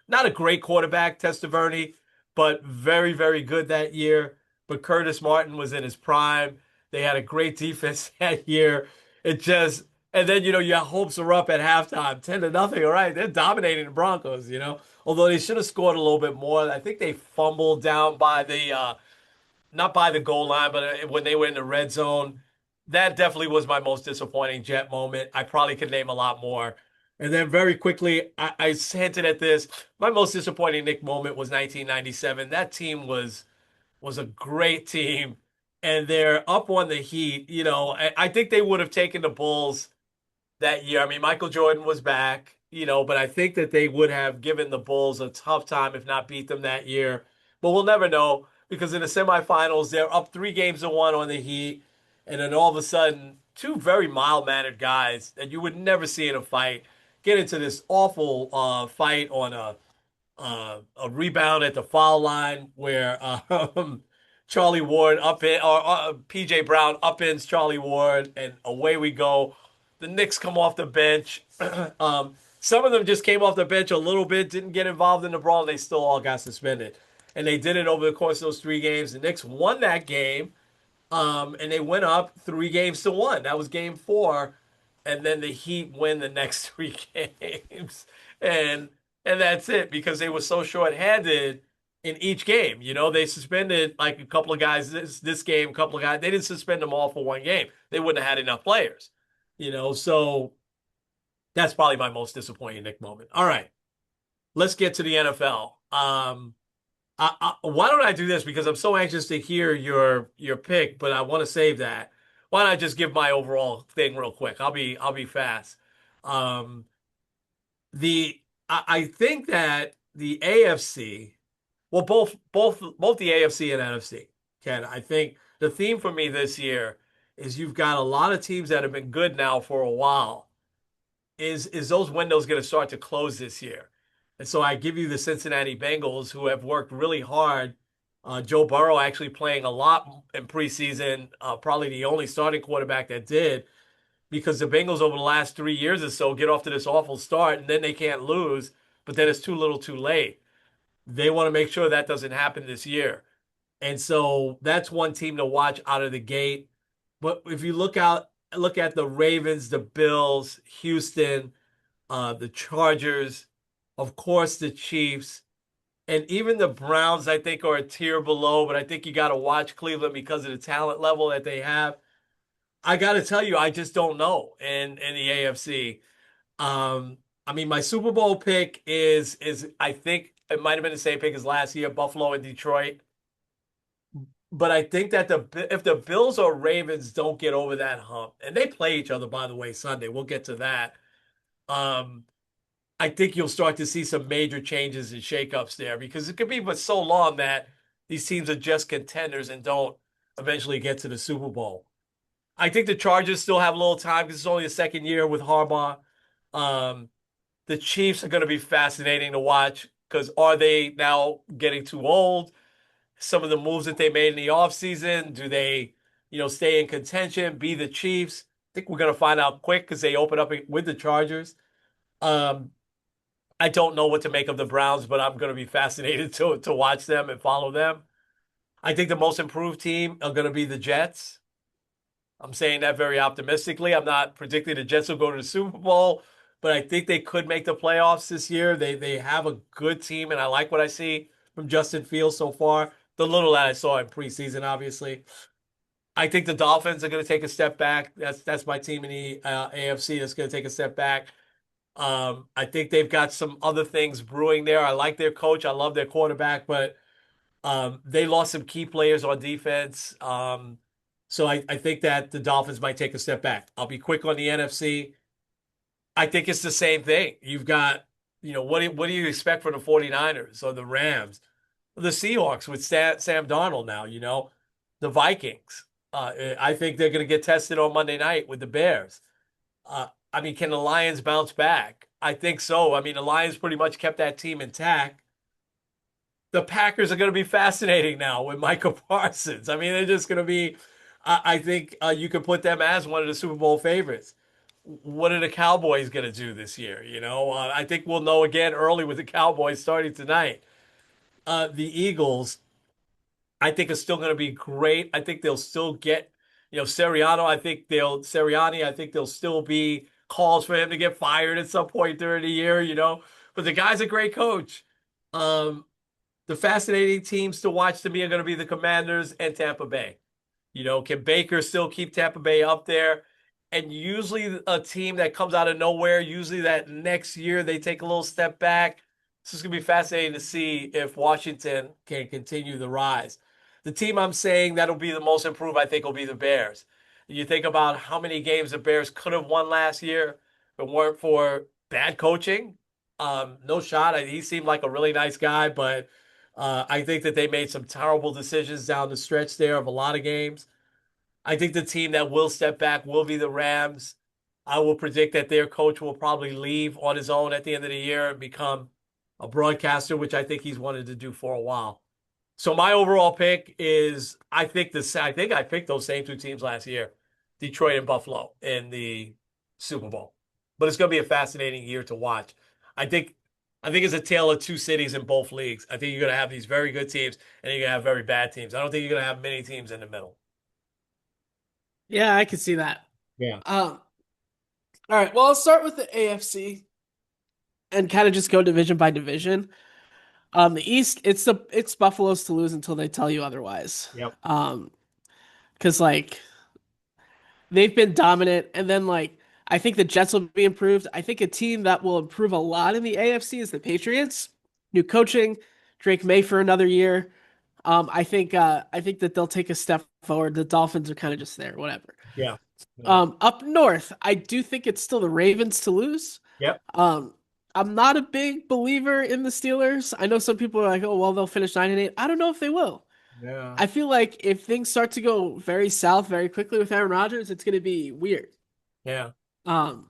Not a great quarterback, Testaverde, but very, very good that year. But Curtis Martin was in his prime. They had a great defense that year. It just, and then, your hopes are up at halftime, 10-0. All right, they're dominating the Broncos. Although they should have scored a little bit more. I think they fumbled down by not by the goal line, but when they were in the red zone. That definitely was my most disappointing Jet moment. I probably could name a lot more. And then very quickly, I hinted at this. My most disappointing Nick moment was 1997. That team was a great team, and they're up on the Heat. I think they would have taken the Bulls that year. I mean, Michael Jordan was back, but I think that they would have given the Bulls a tough time, if not beat them that year. But we'll never know because in the semifinals, they're up 3 games to 1 on the Heat. And then all of a sudden, two very mild-mannered guys that you would never see in a fight get into this awful fight on a rebound at the foul line where Charlie Ward up in or PJ Brown upends Charlie Ward, and away we go. The Knicks come off the bench. Some of them just came off the bench a little bit, didn't get involved in the brawl, and they still all got suspended. And they did it over the course of those 3 games. The Knicks won that game, and they went up 3 games to 1. That was game 4, and then the Heat win the next 3 games, and and that's it because they were so short-handed in each game. They suspended like a couple of guys this game, a couple of guys. They didn't suspend them all for 1 game. They wouldn't have had enough players. So that's probably my most disappointing Nick moment. All right, let's get to the NFL. Why don't I do this? Because I'm so anxious to hear your pick, but I want to save that. Why don't I just give my overall thing real quick? I'll be fast. Um, I think that the AFC, well, both the AFC and NFC, Ken. I think the theme for me this year is you've got a lot of teams that have been good now for a while. Is those windows going to start to close this year? And so I give you the Cincinnati Bengals, who have worked really hard. Joe Burrow actually playing a lot in preseason, probably the only starting quarterback that did, because the Bengals over the last 3 years or so get off to this awful start and then they can't lose, but then it's too little too late. They want to make sure that doesn't happen this year. And so that's one team to watch out of the gate. But if you look at the Ravens, the Bills, Houston, the Chargers, of course, the Chiefs, and even the Browns, I think, are a tier below, but I think you got to watch Cleveland because of the talent level that they have. I got to tell you, I just don't know in the AFC. I mean, my Super Bowl pick is I think it might have been the same pick as last year, Buffalo and Detroit. But I think that if the Bills or Ravens don't get over that hump, and they play each other, by the way, Sunday, we'll get to that. Um, I think you'll start to see some major changes and shakeups there because it could be but so long that these teams are just contenders and don't eventually get to the Super Bowl. I think the Chargers still have a little time because it's only the second year with Harbaugh. Um, the Chiefs are going to be fascinating to watch because are they now getting too old? Some of the moves that they made in the offseason, do they, stay in contention, be the Chiefs? I think we're going to find out quick because they open up with the Chargers. Um, I don't know what to make of the Browns, but I'm going to be fascinated to watch them and follow them. I think the most improved team are going to be the Jets. I'm saying that very optimistically. I'm not predicting the Jets will go to the Super Bowl, but I think they could make the playoffs this year. They have a good team, and I like what I see from Justin Fields so far. The little that I saw in preseason, obviously. I think the Dolphins are going to take a step back. That's my team in the AFC that's going to take a step back. I think they've got some other things brewing there. I like their coach. I love their quarterback, but they lost some key players on defense. So I think that the Dolphins might take a step back. I'll be quick on the NFC. I think it's the same thing. You've got, what do you expect from the 49ers or the Rams? The Seahawks with Sam Darnold now, the Vikings. I think they're going to get tested on Monday night with the Bears. I mean, can the Lions bounce back? I think so. I mean, the Lions pretty much kept that team intact. The Packers are going to be fascinating now with Micah Parsons. I mean, they're just going to be, I think you could put them as one of the Super Bowl favorites. what are the Cowboys going to do this year? I think we'll know again early with the Cowboys starting tonight. The Eagles, I think, are still going to be great. I think they'll still get, Sirianni. I think there'll still be calls for him to get fired at some point during the year. But the guy's a great coach. Um, the fascinating teams to watch to me are going to be the Commanders and Tampa Bay. Can Baker still keep Tampa Bay up there? And usually a team that comes out of nowhere, usually that next year they take a little step back. This is going to be fascinating to see if Washington can continue the rise. The team I'm saying that'll be the most improved, I think, will be the Bears. You think about how many games the Bears could have won last year if it weren't for bad coaching. No shot. He seemed like a really nice guy, but I think that they made some terrible decisions down the stretch there of a lot of games. I think the team that will step back will be the Rams. I will predict that their coach will probably leave on his own at the end of the year and become a broadcaster, which I think he's wanted to do for a while. So my overall pick is I think I picked those same two teams last year, Detroit and Buffalo in the Super Bowl. But it's going to be a fascinating year to watch. I think I think it's a tale of two cities in both leagues. I think you're going to have these very good teams and you're going to have very bad teams. I don't think you're going to have many teams in the middle. Yeah, I can see that. Yeah. Um, all right, well, I'll start with the AFC and kind of just go division by division. The East, it's Buffalo's to lose until they tell you otherwise. Yep. Because like they've been dominant, and then like I think the Jets will be improved. I think a team that will improve a lot in the AFC is the Patriots. New coaching, Drake May for another year. I think that they'll take a step forward. The Dolphins are kind of just there, whatever. Yeah. Yeah. Up north, I do think it's still the Ravens to lose. Yep. Um, I'm not a big believer in the Steelers. I know some people are like, oh, well, they'll finish 9-8. I don't know if they will. Yeah. I feel like if things start to go very south very quickly with Aaron Rodgers, it's going to be weird. Yeah. Um,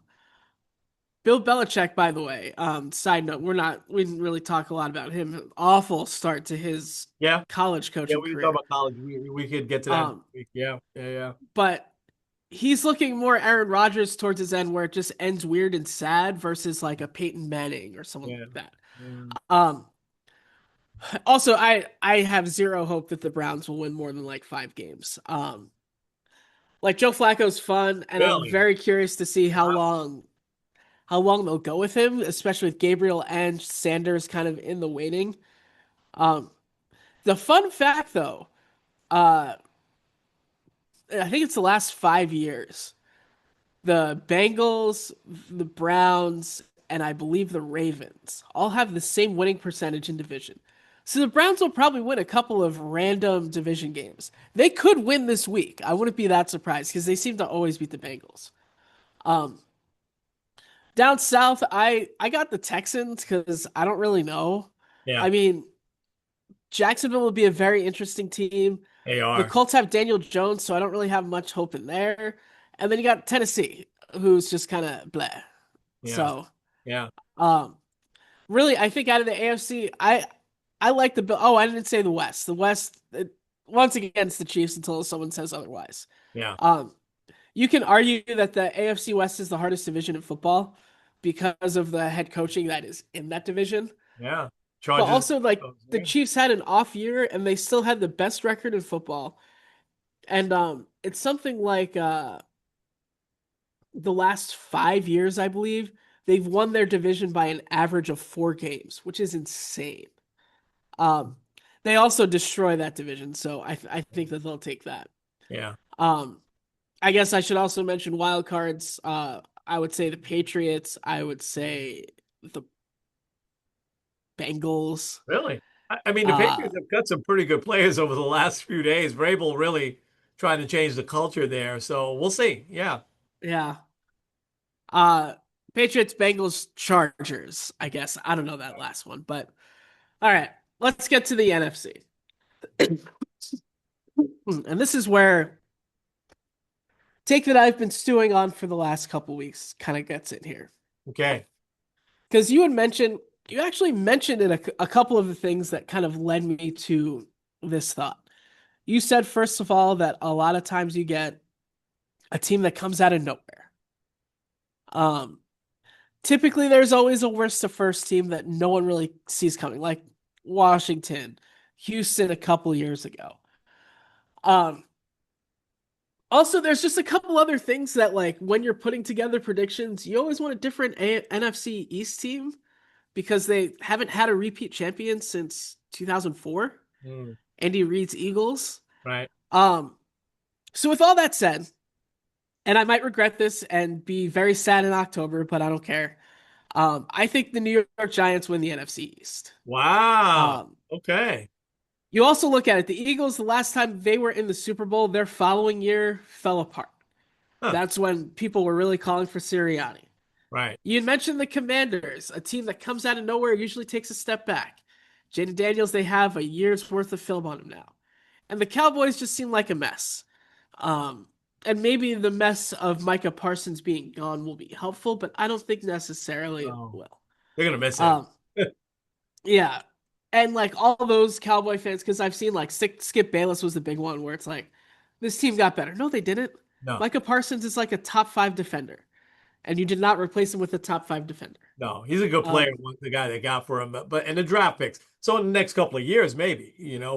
Bill Belichick, by the way, side note, we didn't really talk a lot about him. Awful start to his Yeah. college Yeah. coaching We can talk career. about college. We could get to that next Um, week. Yeah. Yeah. Yeah. but he's looking more Aaron Rodgers towards his end where it just ends weird and sad versus like a Peyton Manning or someone Yeah. like that. Yeah. Um, also I have zero hope that the Browns will win more than like 5 games. Like Joe Flacco's fun and I'm Really? very curious to see Wow. how long they'll go with him, especially with Gabriel and Sanders kind of in the waiting. Um, the fun fact though, uh, I think it's the last 5 years. The Bengals, the Browns, and I believe the Ravens all have the same winning percentage in division. So the Browns will probably win a couple of random division games. They could win this week. I wouldn't be that surprised because they seem to always beat the Bengals. Um, Down south, I got the Texans because I don't really know. Yeah. I mean, Jacksonville will be a very interesting team. They The are. Colts have Daniel Jones, so I don't really have much hope in there. And then you got Tennessee, who's just kind of bleh. Yeah. So, Yeah. um, really, I think out of the AFC, I like the Bill. Oh, I didn't say the West. The West, once again, it's the Chiefs until someone says otherwise. Yeah. Um, you can argue that the AFC West is the hardest division in football because of the head coaching that is in that division. Yeah. But Charges. also, like the Yeah. Chiefs had an off year and they still had the best record in football. And it's something like the last 5 years, I believe, they've won their division by an average of 4 games, which is insane. Um, they also destroy that division, so I think that they'll take that. Yeah. Um, I guess I should also mention wild cards. I would say the Patriots. I would say the Bengals. Really? I mean, the Uh, Patriots have got some pretty good players over the last few days. Vrabel really trying to change the culture there. So we'll see. Yeah. yeah. Uh, Patriots, Bengals, Chargers. I guess I don't know that last one, but all right. Let's get to the NFC. And this is where take that I've been stewing on for the last couple weeks kind of gets in here. Okay. Because you actually mentioned in a couple of the things that kind of led me to this thought. You said, first of all, that a lot of times you get a team that comes out of nowhere. Um, Typically there's always a worst to first team that no one really sees coming, like Washington, Houston a couple years ago. Um, Also, there's just a couple other things that, like, when you're putting together predictions, you always want a different NFC East team because they haven't had a repeat champion since 2004, Mm, Andy Reid's Eagles. right. Um, so with all that said, and I might regret this and be very sad in October, but I don't care. I think the New York Giants win the NFC East. Wow. Um, Okay. you also look at it, the Eagles, the last time they were in the Super Bowl, their following year fell apart. Huh. That's when people were really calling for Sirianni. Right. You mentioned the Commanders, a team that comes out of nowhere, usually takes a step back. Jaden Daniels, they have a year's worth of film on him now. And the Cowboys just seem like a mess. Um, and maybe the mess of Micah Parsons being gone will be helpful, but I don't think necessarily it Oh, will. they're gonna miss him. Um, yeah. And like all those Cowboy fans, because I've seen like Skip Bayless was the big one where it's like, this team got better. No, they didn't. No, Micah Parsons is like a top five defender, and you did not replace him with a top five defender. no, he's a good player. Um, The guy they got for him, but and the draft picks. So in the next couple of years, maybe,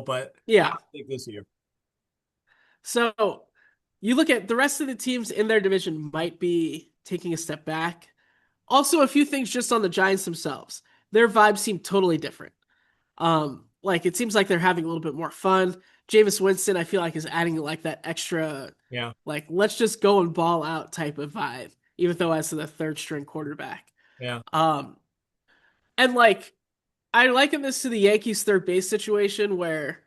but I yeah. don't think this year. So you look at the rest of the teams in their division might be taking a step back. Also, a few things just on the Giants themselves. Their vibes seem totally different. Like it seems like they're having a little bit more fun. Jameis Winston, I feel like, is adding like that extra, Yeah, like, let's just go and ball out type of vibe, even though as the third string quarterback. yeah, Um, and like I liken this to the Yankees third base situation where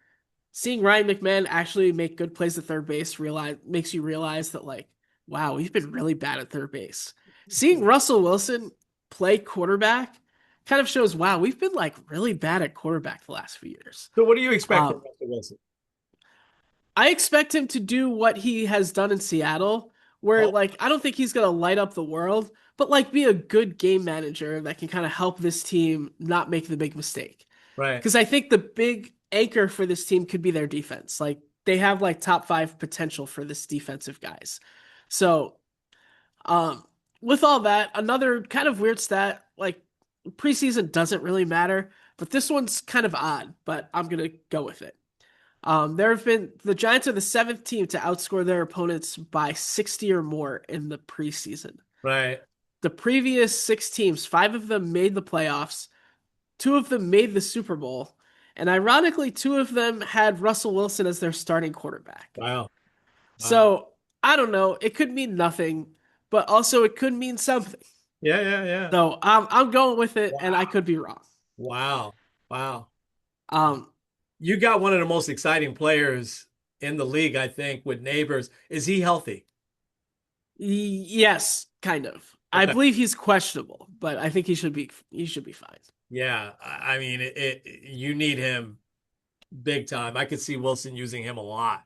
seeing Ryan McMahon actually make good plays at third base realize makes you realize that like, wow, we've been really bad at third base. Seeing Russell Wilson play quarterback kind of shows, wow, we've been like really bad at quarterback the last few years. So what do you expect from Um, Russell Wilson? I expect him to do what he has done in Seattle, where Oh, like I don't think he's gonna light up the world, but like be a good game manager that can kind of help this team not make the big mistake. right, Because I think the big anchor for this team could be their defense. Like they have like top five potential for this defensive guys. So um with all that, another kind of weird stat, like preseason doesn't really matter, but this one's kind of odd, but I'm gonna go with it. There have been the Giants are the seventh team to outscore their opponents by 60 or more in the preseason. right. The previous six teams, five of them made the playoffs, two of them made the Super Bowl, and ironically, two of them had Russell Wilson as their starting quarterback. Wow, wow. So I don't know. It could mean nothing, but also it could mean something. Yeah, yeah, yeah. So I'm going with it, and I Wow, could be wrong. wow, wow. Um, You got one of the most exciting players in the league, I think, with Neighbors. Is he healthy? yes, kind of. I Okay. believe he's questionable, but I think he should be fine. Yeah, I mean, you need him big time. I could see Wilson using him a lot.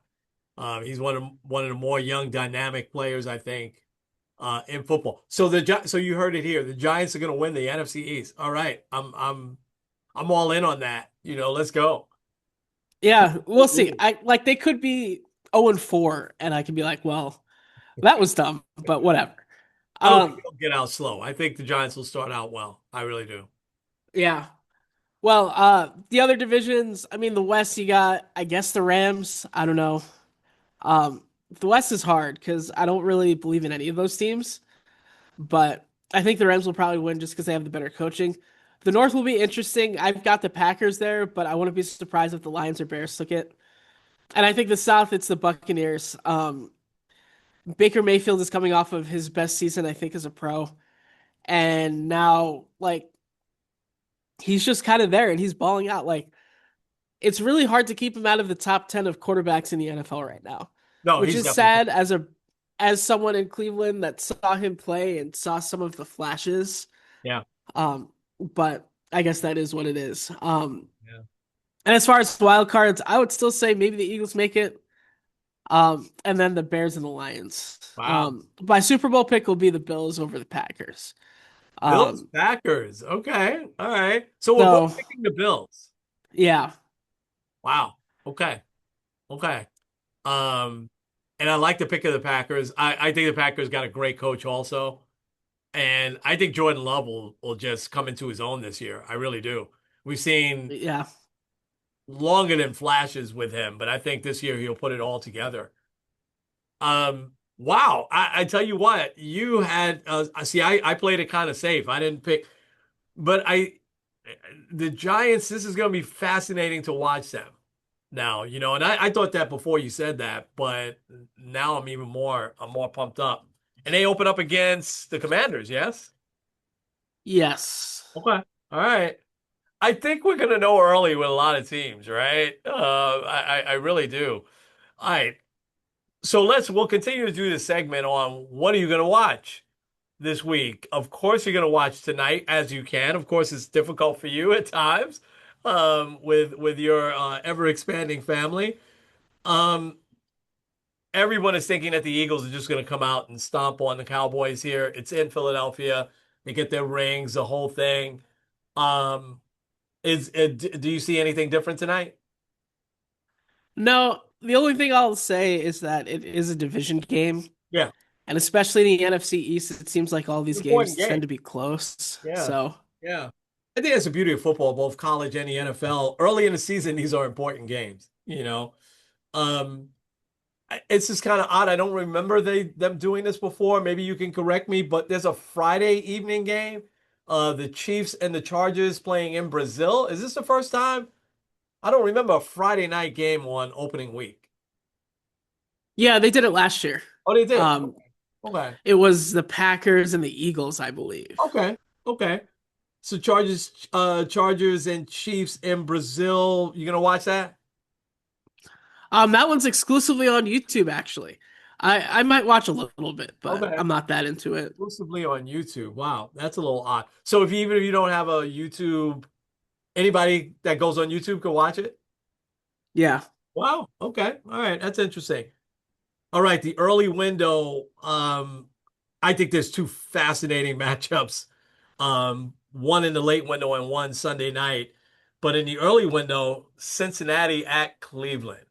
He's one of the more young, dynamic players, I think, in football. So you heard it here. The Giants are going to win the NFC East. All right, I'm all in on that. Let's go. Yeah, we'll see. I like they could be 0-4, and I can be like, well, that was dumb, but whatever. I don't think Um, they'll get out slow. I think the Giants will start out well. I really do. yeah. Well, the other divisions, I mean, the West, you got, I guess, the Rams. I don't know. The West is hard because I don't really believe in any of those teams, but I think the Rams will probably win just because they have the better coaching. The North will be interesting. I've got the Packers there, but I wouldn't be surprised if the Lions or Bears took it. And I think the South, it's the Buccaneers. Baker Mayfield is coming off of his best season, I think, as a pro. And now, like, he's just kind of there and he's balling out. Like, it's really hard to keep him out of the top 10 of quarterbacks in the NFL right now, No, which he's is definitely sad as someone in Cleveland that saw him play and saw some of the flashes. yeah, But I guess that is what it is. yeah. And as far as wild cards, I would still say maybe the Eagles make it. And then the Bears and the Lions. Wow. My Super Bowl pick will be the Bills over the Packers. Bills, Um, Packers. Okay. All right. So we're both so picking the Bills. yeah, Wow. Okay. Okay. Um, and I like the pick of the Packers. I think the Packers got a great coach also. And I think Jordan Love will just come into his own this year. I really do. We've seen Yeah. longer than flashes with him, but I think this year he'll put it all together. Wow. I tell you what, you had see, I played it kind of safe. I didn't pick, but the Giants, this is going to be fascinating to watch them now, and I thought that before you said that, but now I'm more pumped up. And they open up against the Commanders, yes? Yes. Okay. All right. I think we're gonna know early with a lot of teams, right? I really do. All right. So we'll continue to do this segment on what are you gonna watch this week. Of course, you're gonna watch tonight as you can. Of course, it's difficult for you at times, with your ever expanding family. Um, Everyone is thinking that the Eagles are just gonna come out and stomp on the Cowboys here. It's in Philadelphia. They get their rings, the whole thing. Um, do you see anything different tonight? No, the only thing I'll say is that it is a division game, Yeah, and especially in the NFC East, it seems like all these important games game. tend to be close. Yeah, So, yeah. I think that's the beauty of football, both college and the NFL. Early in the season, these are important games. Um, it's just kind of odd. I don't remember them doing this before. Maybe you can correct me, but there's a Friday evening game. The Chiefs and the Chargers playing in Brazil. Is this the first time? I don't remember a Friday night game on opening week. yeah, they did it last year. Oh, they did. Um, Okay. it was the Packers and the Eagles, I believe. Okay. Okay. So Chargers and Chiefs in Brazil. You gonna watch that? That one's exclusively on YouTube, actually. I might watch a little bit, but Okay. I'm not that into it. Exclusively on YouTube. Wow, that's a little odd. So even if you don't have a YouTube, anybody that goes on YouTube can watch it? Yeah. Wow. Okay. All right. That's interesting. All right. The early window. I think there's two fascinating matchups. One in the late window and one Sunday night. But in the early window, Cincinnati at Cleveland.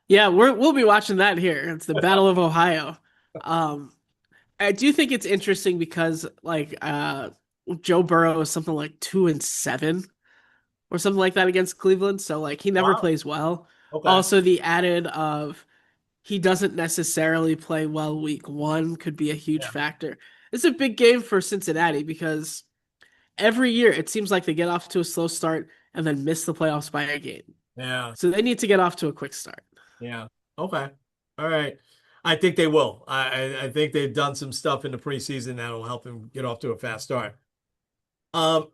Yeah, we'll be watching that here. It's the Battle of Ohio. Um, I do think it's interesting because Joe Burrow is something like 2-7 or something like that against Cleveland, so like he never Wow. plays well. Okay. Also, the added of he doesn't necessarily play well week one could be a huge Yeah. factor. It's a big game for Cincinnati because every year it seems like they get off to a slow start and then miss the playoffs by a game. Yeah. So they need to get off to a quick start. Yeah. Okay. All right. I think they will. I think they've done some stuff in the preseason that'll help them get off to a fast start.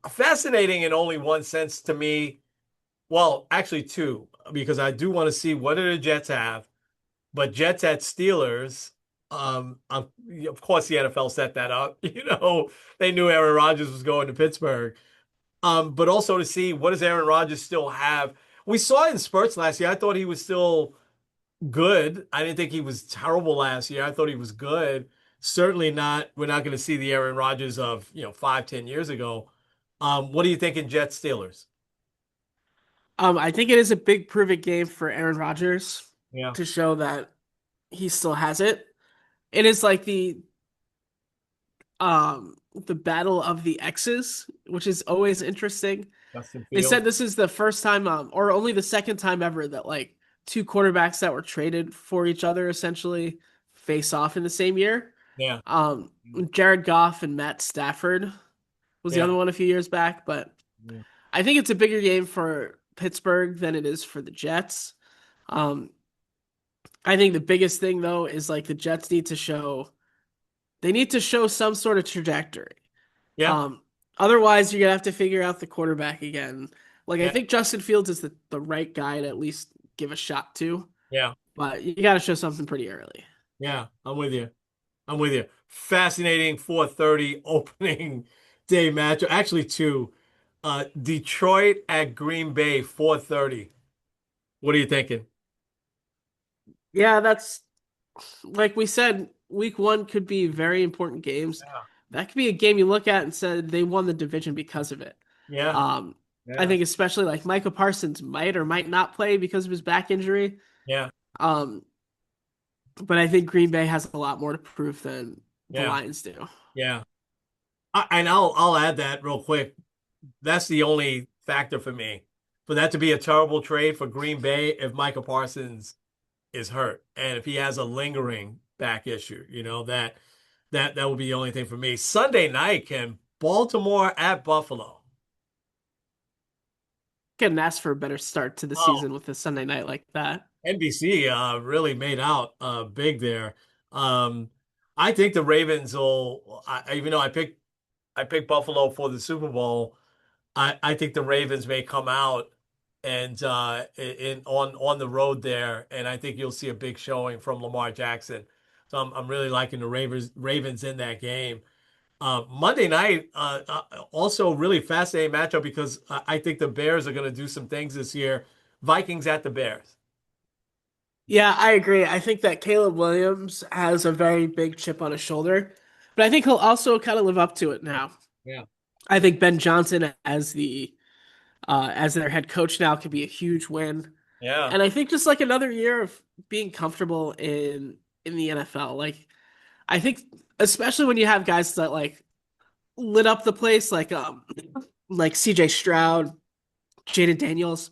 Fascinating in only one sense to me. Well, actually two, because I do want to see what do the Jets have. But Jets at Steelers, of course the NFL set that up. They knew Aaron Rodgers was going to Pittsburgh. But also to see what does Aaron Rodgers still have. We saw in spurts last year. I thought he was still good. I didn't think he was terrible last year. I thought he was good. Certainly not. We're not going to see the Aaron Rodgers of 5, 10 years ago. What do you think in Jets Steelers? I think it is a big proving game for Aaron Rodgers Yeah, to show that he still has it. It is like the battle of the X's, which is always interesting. Justin They said Fields. this is the first time, or only the second time ever that like two quarterbacks that were traded for each other essentially face off in the same year. Yeah, Um, Jared Goff and Matt Stafford was the yeah, other one a few years back, but yeah, I think it's a bigger game for Pittsburgh than it is for the Jets. Um, I think the biggest thing though is like the Jets need to show some sort of trajectory. yeah, Um, Otherwise, you're gonna have to figure out the quarterback again. Like I yeah, think Justin Fields is the right guy to at least give a shot to, yeah, but you got to show something pretty early. yeah. I'm with you. I'm with you. Fascinating 4:30 opening day matchup. Actually, two. Detroit at Green Bay 4:30. What are you thinking? Yeah, that's like we said. Week one could be very important games. Yeah, That could be a game you look at and said they won the division because of it. yeah, Um, I yeah, think especially like Micah Parsons might or might not play because of his back injury. yeah, Um, but I think Green Bay has a lot more to prove than the Yeah. Lions do. Yeah. And I'll add that real quick. That's the only factor for me. For that to be a terrible trade for Green Bay if Micah Parsons is hurt and if he has a lingering back issue, that would be the only thing for me. Sunday night, can Baltimore at Buffalo. Couldn't ask for a better start to the Oh, season with a Sunday night like that. NBC really made out big there. Um, I think the Ravens will. Even though I picked Buffalo for the Super Bowl, I think the Ravens may come out and in on the road there, and I think you'll see a big showing from Lamar Jackson. So I'm really liking the Ravens in that game. Monday night, also really fascinating matchup because I think the Bears are going to do some things this year. Vikings at the Bears. Yeah, I agree. I think that Caleb Williams has a very big chip on his shoulder, but I think he'll also kind of live up to it now. Yeah. I think Ben Johnson as their head coach now could be a huge win. Yeah. And I think just like another year of being comfortable in the NFL. Like I think especially when you have guys that like lit up the place like CJ Stroud, Jaden Daniels.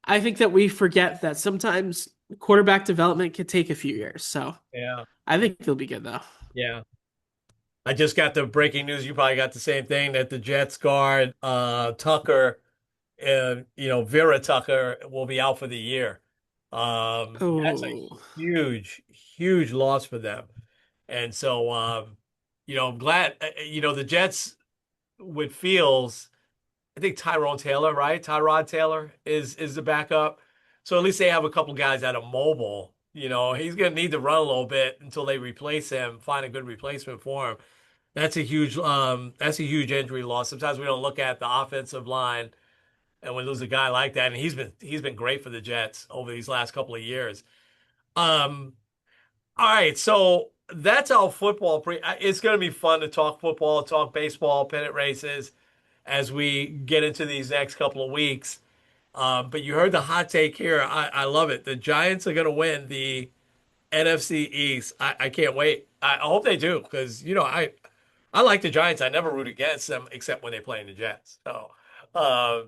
I think that we forget that sometimes quarterback development can take a few years. So Yeah. I think he'll be good though. Yeah. I just got the breaking news. You probably got the same thing that the Jets guard, Tucker, Vera Tucker will be out for the year. That's a Oh, huge, huge loss for them. And so, I'm glad, the Jets with Fields, I think Tyrone Taylor, right? Tyrod Taylor is the backup. So at least they have a couple guys that are mobile. He's going to need to run a little bit until they replace him, find a good replacement for him. That's a huge injury loss. Sometimes we don't look at the offensive line and we lose a guy like that. And he's been great for the Jets over these last couple of years. Um, all right, so that's our football It's going to be fun to talk football, talk baseball, pennant races as we get into these next couple of weeks. But you heard the hot take here. I love it. The Giants are going to win the NFC East. I can't wait. I hope they do because I like the Giants. I never root against them except when they play in the Jets. So, all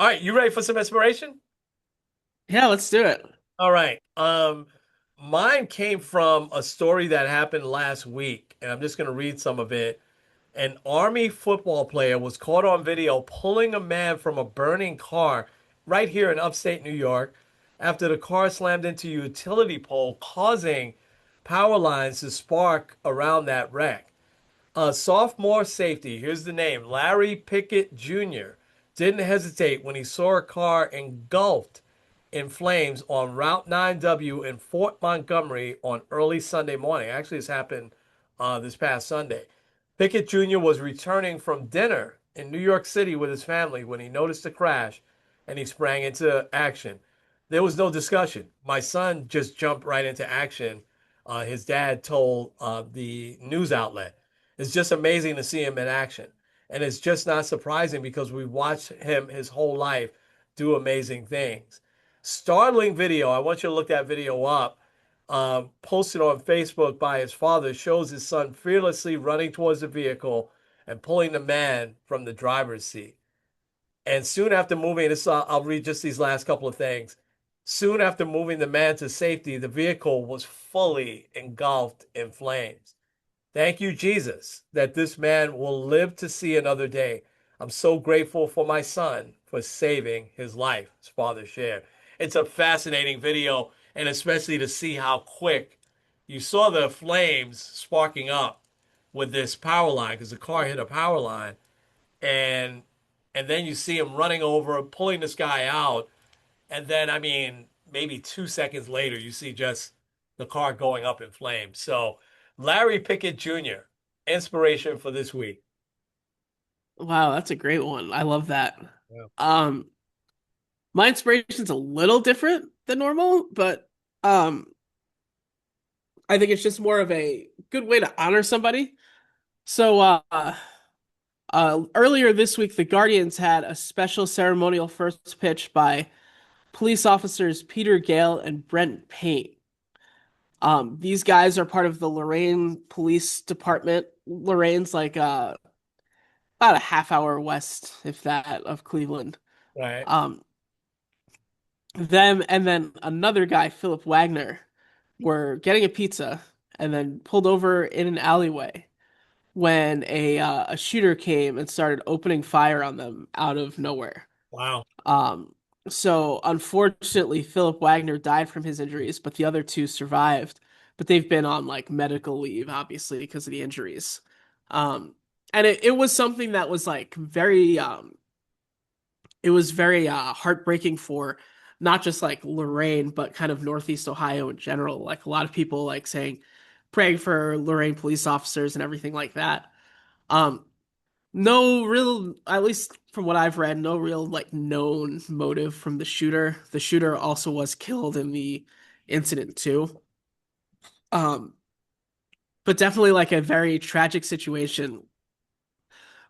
right, you ready for some inspiration? yeah, let's do it. All right. Mine came from a story that happened last week, and I'm just going to read some of it. An Army football player was caught on video pulling a man from a burning car right here in upstate New York after the car slammed into a utility pole, causing power lines to spark around that wreck. Sophomore safety, here's the name, Larry Pickett Jr., didn't hesitate when he saw a car engulfed in flames on Route 9W in Fort Montgomery on early Sunday morning. Actually, this happened this past Sunday. Pickett Jr. was returning from dinner in New York City with his family when he noticed the crash and he sprang into action. There was no discussion. My son just jumped right into action. His dad told the news outlet. It's just amazing to see him in action. And it's just not surprising because we've watched him his whole life do amazing things. Startling video. I want you to look that video up. Posted on Facebook by his father shows his son fearlessly running towards the vehicle and pulling the man from the driver's seat. And soon after moving, I'll read just these last couple of things. Soon after moving the man to safety, the vehicle was fully engulfed in flames. Thank you, Jesus, that this man will live to see another day. I'm so grateful for my son for saving his life, his father shared. It's a fascinating video, and especially to see how quick you saw the flames sparking up with this power line because the car hit a power line, and and then you see him running over, pulling this guy out, and then I mean maybe 2 seconds later you see just the car going up in flames. So Larry Pickett Jr., inspiration for this week. Wow, that's a great one. I love that. Yeah. Um, my inspiration's a little different than normal, but um, I think it's just more of a good way to honor somebody. So, earlier this week, the Guardians had a special ceremonial first pitch by police officers Peter Gale and Brent Payne. These guys are part of the Lorraine Police Department. Lorraine's like about a half hour west, if that, of Cleveland. Right. Um, them and then another guy, Philip Wagner, were getting a pizza and then pulled over in an alleyway when a shooter came and started opening fire on them out of nowhere. Wow. Um, so unfortunately, Philip Wagner died from his injuries, but the other two survived. But they've been on like medical leave, obviously, because of the injuries. Um, and it was something that was like very it was very heartbreaking for not just like Lorraine, but kind of Northeast Ohio in general. Like a lot of people like saying, praying for Lorraine police officers and everything like that. Um, no real, at least from what I've read, no real like known motive from the shooter. The shooter also was killed in the incident too. Um, but definitely like a very tragic situation.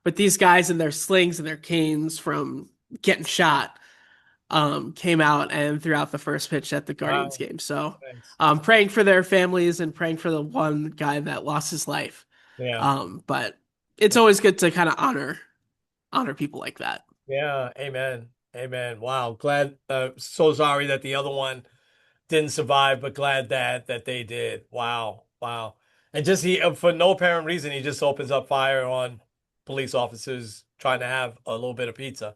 But these guys and their slings and their canes from getting shot came out and threw out the first pitch at the Guardians Wow. game. So Thanks. praying for their families and praying for the one guy that lost his life. Yeah. But it's always good to kind of honor people like that. Yeah. Amen. Amen. Wow. Glad. So sorry that the other one didn't survive, but glad that they did. Wow. Wow. And just he for no apparent reason, he just opens up fire on police officers trying to have a little bit of pizza.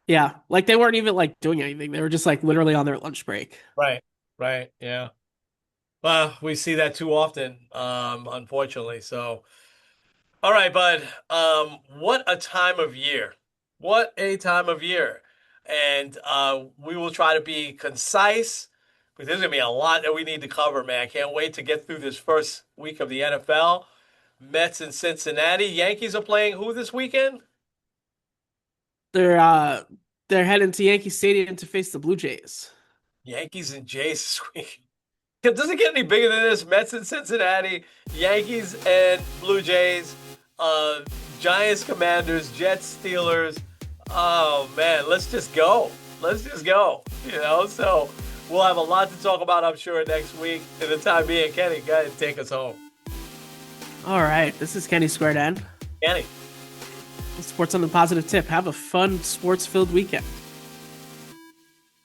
Yeah, like they weren't even like doing anything. They were just like literally on their lunch break. Right. Right. Yeah. Well, we see that too often, unfortunately. So, all right, bud. What a time of year. What a time of year. And we will try to be concise, because there's gonna be a lot that we need to cover, man. Can't wait to get through this first week of the NFL. Mets in Cincinnati. Yankees are playing who this weekend? They're uh they're heading to Yankee Stadium to face the Blue Jays. Yankees and Jays this week. It doesn't get any bigger than this. Mets in Cincinnati, Yankees and Blue Jays, uh, Giants, Commanders, Jets, Steelers. Oh man, let's just go. Let's just go. So we'll have a lot to talk about, I'm sure, next week. In the time being, Kenny, go ahead and take us home. All right, this is Kenny Squared End. Kenny. Sports on the positive tip. Have a fun sports-filled weekend.